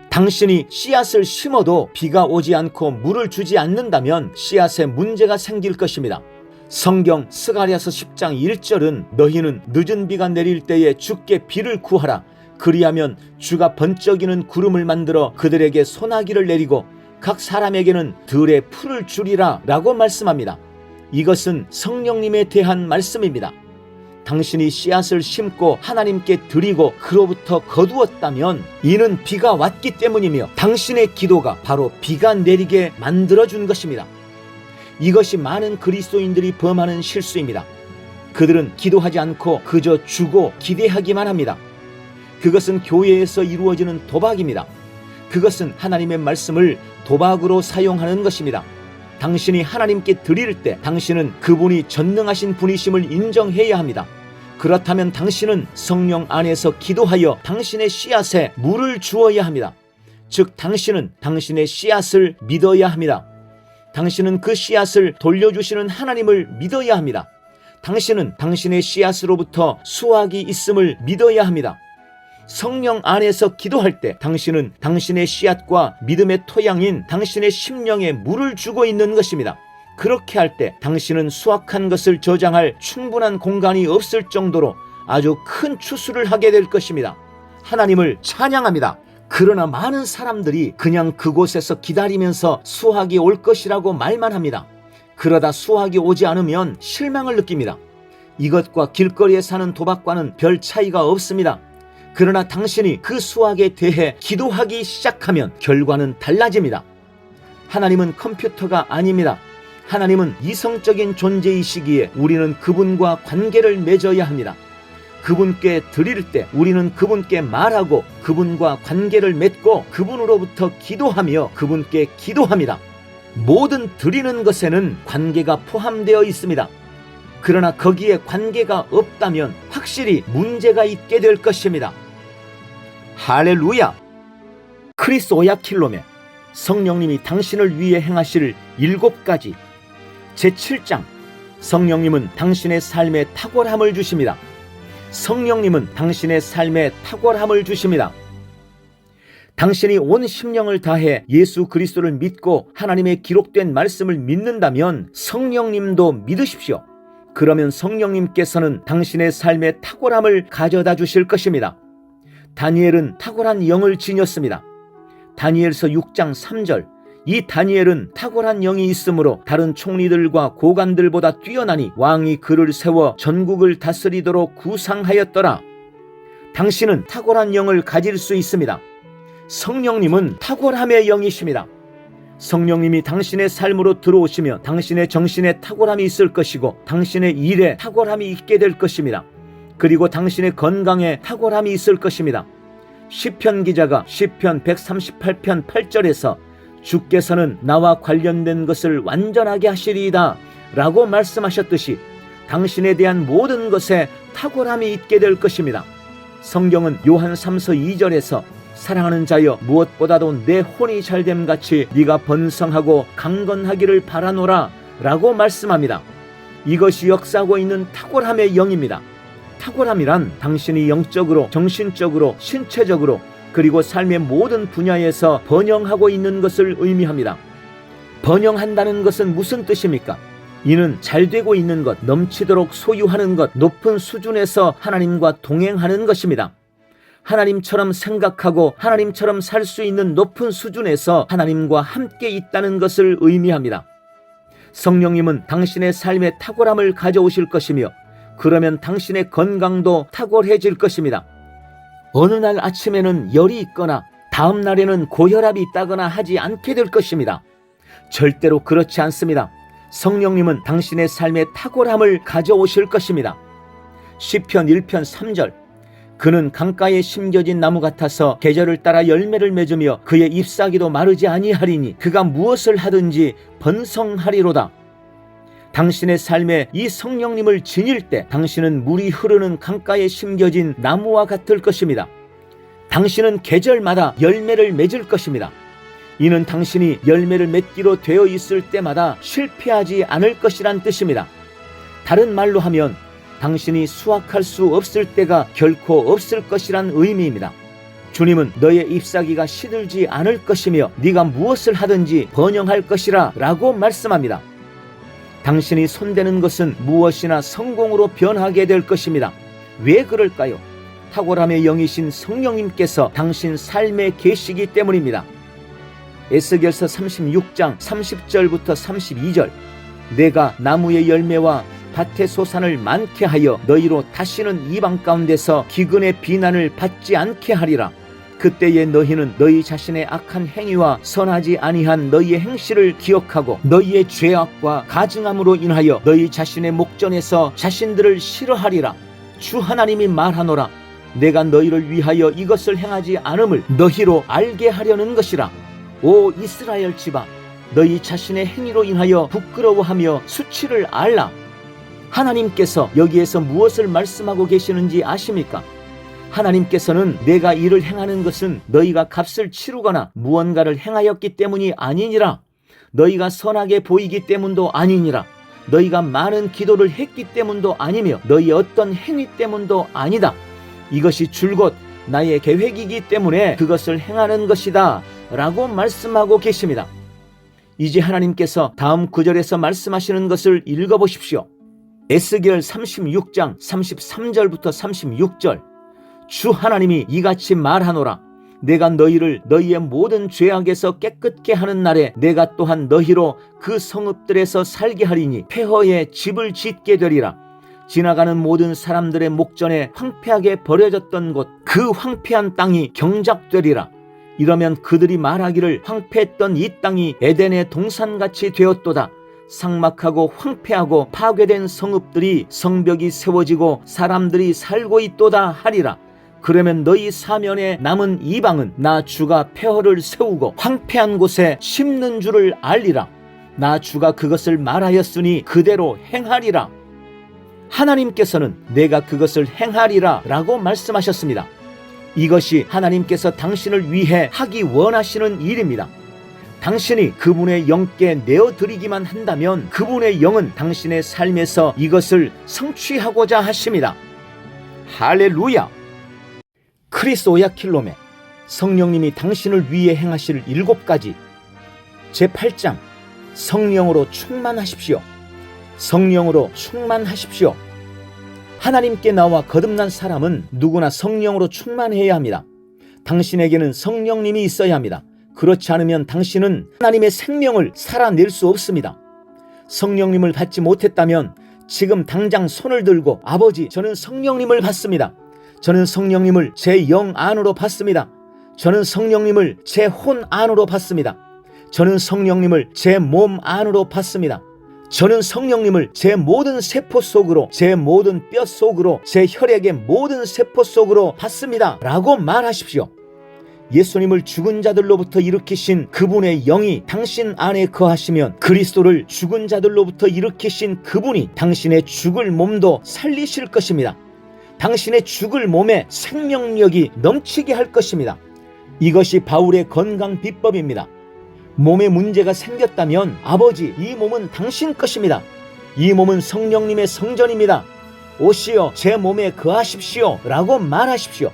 당신이 씨앗을 심어도 비가 오지 않고 물을 주지 않는다면 씨앗에 문제가 생길 것입니다. 성경 스가랴서 10장 1절은 너희는 늦은 비가 내릴 때에 주께 비를 구하라. 그리하면 주가 번쩍이는 구름을 만들어 그들에게 소나기를 내리고 각 사람에게는 들의 풀을 주리라 라고 말씀합니다. 이것은 성령님에 대한 말씀입니다. 당신이 씨앗을 심고 하나님께 드리고 그로부터 거두었다면 이는 비가 왔기 때문이며 당신의 기도가 바로 비가 내리게 만들어준 것입니다. 이것이 많은 그리스도인들이 범하는 실수입니다. 그들은 기도하지 않고 그저 주고 기대하기만 합니다. 그것은 교회에서 이루어지는 도박입니다. 그것은 하나님의 말씀을 도박으로 사용하는 것입니다. 당신이 하나님께 드릴 때 당신은 그분이 전능하신 분이심을 인정해야 합니다. 그렇다면 당신은 성령 안에서 기도하여 당신의 씨앗에 물을 주어야 합니다. 즉 당신은 당신의 씨앗을 믿어야 합니다. 당신은 그 씨앗을 돌려주시는 하나님을 믿어야 합니다. 당신은 당신의 씨앗으로부터 수확이 있음을 믿어야 합니다. 성령 안에서 기도할 때 당신은 당신의 씨앗과 믿음의 토양인 당신의 심령에 물을 주고 있는 것입니다. 그렇게 할 때 당신은 수확한 것을 저장할 충분한 공간이 없을 정도로 아주 큰 추수를 하게 될 것입니다. 하나님을 찬양합니다. 그러나 많은 사람들이 그냥 그곳에서 기다리면서 수확이 올 것이라고 말만 합니다. 그러다 수확이 오지 않으면 실망을 느낍니다. 이것과 길거리에 사는 도박과는 별 차이가 없습니다. 그러나 당신이 그 수확에 대해 기도하기 시작하면 결과는 달라집니다. 하나님은 컴퓨터가 아닙니다. 하나님은 이성적인 존재이시기에 우리는 그분과 관계를 맺어야 합니다. 그분께 드릴 때 우리는 그분께 말하고 그분과 관계를 맺고 그분으로부터 기도하며 그분께 기도합니다. 모든 드리는 것에는 관계가 포함되어 있습니다. 그러나 거기에 관계가 없다면 확실히 문제가 있게 될 것입니다. 할렐루야! 크리스 오야킬롬의 성령님이 당신을 위해 행하실 7가지 제7장 성령님은 당신의 삶에 탁월함을 주십니다. 성령님은 당신의 삶에 탁월함을 주십니다. 당신이 온 심령을 다해 예수 그리스도를 믿고 하나님의 기록된 말씀을 믿는다면 성령님도 믿으십시오. 그러면 성령님께서는 당신의 삶에 탁월함을 가져다 주실 것입니다. 다니엘은 탁월한 영을 지녔습니다. 다니엘서 6장 3절 이 다니엘은 탁월한 영이 있으므로 다른 총리들과 고관들보다 뛰어나니 왕이 그를 세워 전국을 다스리도록 구상하였더라. 당신은 탁월한 영을 가질 수 있습니다. 성령님은 탁월함의 영이십니다. 성령님이 당신의 삶으로 들어오시면 당신의 정신에 탁월함이 있을 것이고 당신의 일에 탁월함이 있게 될 것입니다. 그리고 당신의 건강에 탁월함이 있을 것입니다. 시편 기자가 시편 138편 8절에서 주께서는 나와 관련된 것을 완전하게 하시리이다 라고 말씀하셨듯이 당신에 대한 모든 것에 탁월함이 있게 될 것입니다. 성경은 요한 3서 2절에서 사랑하는 자여 무엇보다도 내 혼이 잘됨 같이 네가 번성하고 강건하기를 바라노라 라고 말씀합니다. 이것이 역사하고 있는 탁월함의 영입니다. 탁월함이란 당신이 영적으로, 정신적으로, 신체적으로 그리고 삶의 모든 분야에서 번영하고 있는 것을 의미합니다. 번영한다는 것은 무슨 뜻입니까? 이는 잘되고 있는 것, 넘치도록 소유하는 것, 높은 수준에서 하나님과 동행하는 것입니다. 하나님처럼 생각하고 하나님처럼 살 수 있는 높은 수준에서 하나님과 함께 있다는 것을 의미합니다. 성령님은 당신의 삶에 탁월함을 가져오실 것이며 그러면 당신의 건강도 탁월해질 것입니다. 어느 날 아침에는 열이 있거나 다음 날에는 고혈압이 있다거나 하지 않게 될 것입니다. 절대로 그렇지 않습니다. 성령님은 당신의 삶에 탁월함을 가져오실 것입니다. 시편 1편 3절 그는 강가에 심겨진 나무 같아서 계절을 따라 열매를 맺으며 그의 잎사귀도 마르지 아니하리니 그가 무엇을 하든지 번성하리로다. 당신의 삶에 이 성령님을 지닐 때 당신은 물이 흐르는 강가에 심겨진 나무와 같을 것입니다. 당신은 계절마다 열매를 맺을 것입니다. 이는 당신이 열매를 맺기로 되어 있을 때마다 실패하지 않을 것이란 뜻입니다. 다른 말로 하면 당신이 수확할 수 없을 때가 결코 없을 것이란 의미입니다. 주님은 너의 잎사귀가 시들지 않을 것이며 네가 무엇을 하든지 번영할 것이라 라고 말씀합니다. 당신이 손대는 것은 무엇이나 성공으로 변하게 될 것입니다. 왜 그럴까요? 탁월함의 영이신 성령님께서 당신 삶에 계시기 때문입니다. 에스겔서 36장 30절부터 32절 내가 나무의 열매와 밭의 소산을 많게 하여 너희로 다시는 이방 가운데서 기근의 비난을 받지 않게 하리라. 그때에 너희는 너희 자신의 악한 행위와 선하지 아니한 너희의 행실을 기억하고 너희의 죄악과 가증함으로 인하여 너희 자신의 목전에서 자신들을 싫어하리라. 주 하나님이 말하노라. 내가 너희를 위하여 이것을 행하지 않음을 너희로 알게 하려는 것이라. 오 이스라엘 집아, 너희 자신의 행위로 인하여 부끄러워하며 수치를 알라. 하나님께서 여기에서 무엇을 말씀하고 계시는지 아십니까? 하나님께서는 내가 이를 행하는 것은 너희가 값을 치르거나 무언가를 행하였기 때문이 아니니라. 너희가 선하게 보이기 때문도 아니니라. 너희가 많은 기도를 했기 때문도 아니며 너희의 어떤 행위 때문도 아니다. 이것이 줄곧 나의 계획이기 때문에 그것을 행하는 것이다 라고 말씀하고 계십니다. 이제 하나님께서 다음 구절에서 말씀하시는 것을 읽어보십시오. 에스겔 36장 33절부터 36절 주 하나님이 이같이 말하노라. 내가 너희를 너희의 모든 죄악에서 깨끗게 하는 날에 내가 또한 너희로 그 성읍들에서 살게 하리니 폐허에 집을 짓게 되리라. 지나가는 모든 사람들의 목전에 황폐하게 버려졌던 곳 그 황폐한 땅이 경작되리라. 이러면 그들이 말하기를 황폐했던 이 땅이 에덴의 동산같이 되었도다. 삭막하고 황폐하고 파괴된 성읍들이 성벽이 세워지고 사람들이 살고 있도다 하리라. 그러면 너희 사면에 남은 이방은 나 주가 폐허를 세우고 황폐한 곳에 심는 줄을 알리라. 나 주가 그것을 말하였으니 그대로 행하리라. 하나님께서는 내가 그것을 행하리라 라고 말씀하셨습니다. 이것이 하나님께서 당신을 위해 하기 원하시는 일입니다. 당신이 그분의 영께 내어드리기만 한다면 그분의 영은 당신의 삶에서 이것을 성취하고자 하십니다. 할렐루야! 크리스오야킬롬의 성령님이 당신을 위해 행하실 7가지 제8장 성령으로 충만하십시오. 성령으로 충만하십시오. 하나님께 나와 거듭난 사람은 누구나 성령으로 충만해야 합니다. 당신에게는 성령님이 있어야 합니다. 그렇지 않으면 당신은 하나님의 생명을 살아낼 수 없습니다. 성령님을 받지 못했다면 지금 당장 손을 들고 아버지, 저는 성령님을 받습니다. 저는 성령님을 제 영 안으로 받습니다. 저는 성령님을 제 혼 안으로 받습니다. 저는 성령님을 제 몸 안으로 받습니다. 저는 성령님을 제 모든 세포 속으로, 제 모든 뼈 속으로, 제 혈액의 모든 세포 속으로 받습니다 라고 말하십시오. 예수님을 죽은 자들로부터 일으키신 그분의 영이 당신 안에 거하시면 그리스도를 죽은 자들로부터 일으키신 그분이 당신의 죽을 몸도 살리실 것입니다. 당신의 죽을 몸에 생명력이 넘치게 할 것입니다. 이것이 바울의 건강 비법입니다. 몸에 문제가 생겼다면 아버지, 이 몸은 당신 것입니다. 이 몸은 성령님의 성전입니다. 오시어 제 몸에 거하십시오 라고 말하십시오.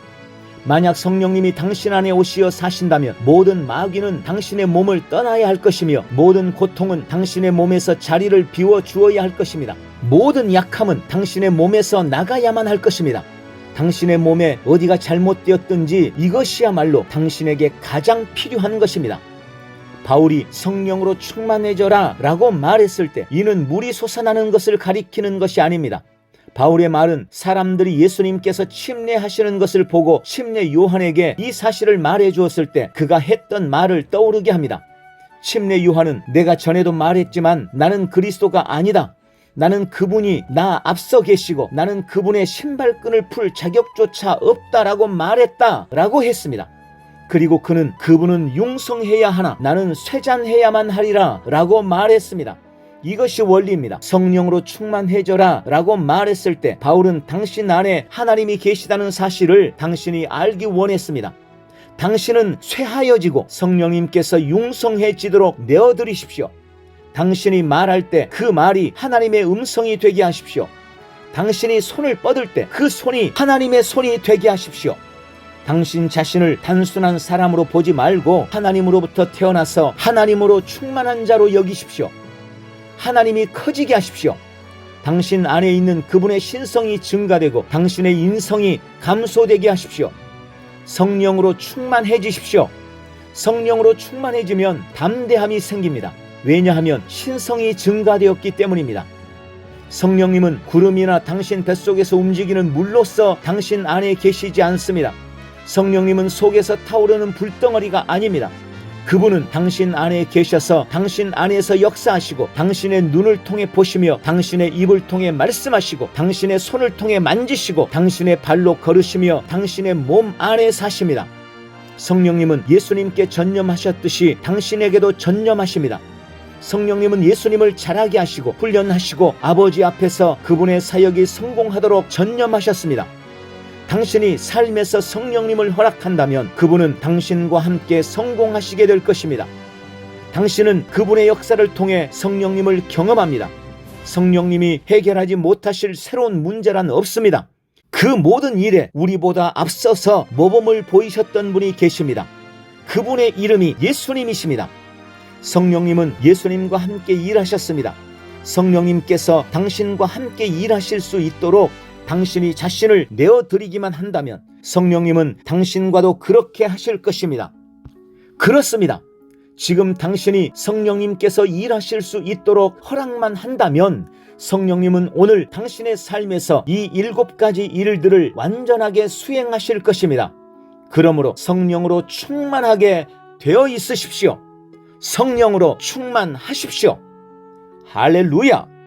만약 성령님이 당신 안에 오시어 사신다면 모든 마귀는 당신의 몸을 떠나야 할 것이며 모든 고통은 당신의 몸에서 자리를 비워 주어야 할 것입니다. 모든 약함은 당신의 몸에서 나가야만 할 것입니다. 당신의 몸에 어디가 잘못되었든지 이것이야말로 당신에게 가장 필요한 것입니다. 바울이 성령으로 충만해져라 라고 말했을 때 이는 물이 솟아나는 것을 가리키는 것이 아닙니다. 바울의 말은 사람들이 예수님께서 침례하시는 것을 보고 침례 요한에게 이 사실을 말해 주었을 때 그가 했던 말을 떠오르게 합니다. 침례 요한은 내가 전에도 말했지만 나는 그리스도가 아니다. 나는 그분이 나 앞서 계시고 나는 그분의 신발끈을 풀 자격조차 없다라고 말했다라고 했습니다. 그리고 그분은 융성해야 하나 나는 쇠잔해야만 하리라 라고 말했습니다. 이것이 원리입니다. 성령으로 충만해져라 라고 말했을 때 바울은 당신 안에 하나님이 계시다는 사실을 당신이 알기 원했습니다. 당신은 쇠하여지고 성령님께서 융성해지도록 내어드리십시오. 당신이 말할 때 그 말이 하나님의 음성이 되게 하십시오. 당신이 손을 뻗을 때 그 손이 하나님의 손이 되게 하십시오. 당신 자신을 단순한 사람으로 보지 말고 하나님으로부터 태어나서 하나님으로 충만한 자로 여기십시오. 하나님이 커지게 하십시오. 당신 안에 있는 그분의 신성이 증가되고 당신의 인성이 감소되게 하십시오. 성령으로 충만해지십시오. 성령으로 충만해지면 담대함이 생깁니다. 왜냐하면 신성이 증가되었기 때문입니다. 성령님은 구름이나 당신 뱃속에서 움직이는 물로서 당신 안에 계시지 않습니다. 성령님은 속에서 타오르는 불덩어리가 아닙니다. 그분은 당신 안에 계셔서 당신 안에서 역사하시고 당신의 눈을 통해 보시며 당신의 입을 통해 말씀하시고 당신의 손을 통해 만지시고 당신의 발로 걸으시며 당신의 몸 안에 사십니다. 성령님은 예수님께 전념하셨듯이 당신에게도 전념하십니다. 성령님은 예수님을 자라게 하시고 훈련하시고 아버지 앞에서 그분의 사역이 성공하도록 전념하셨습니다. 당신이 삶에서 성령님을 허락한다면 그분은 당신과 함께 성공하시게 될 것입니다. 당신은 그분의 역사를 통해 성령님을 경험합니다. 성령님이 해결하지 못하실 새로운 문제란 없습니다. 그 모든 일에 우리보다 앞서서 모범을 보이셨던 분이 계십니다. 그분의 이름이 예수님이십니다. 성령님은 예수님과 함께 일하셨습니다. 성령님께서 당신과 함께 일하실 수 있도록 당신이 자신을 내어드리기만 한다면 성령님은 당신과도 그렇게 하실 것입니다. 그렇습니다. 지금 당신이 성령님께서 일하실 수 있도록 허락만 한다면 성령님은 오늘 당신의 삶에서 이 7가지 일들을 완전하게 수행하실 것입니다. 그러므로 성령으로 충만하게 되어 있으십시오. 성령으로 충만하십시오. 할렐루야!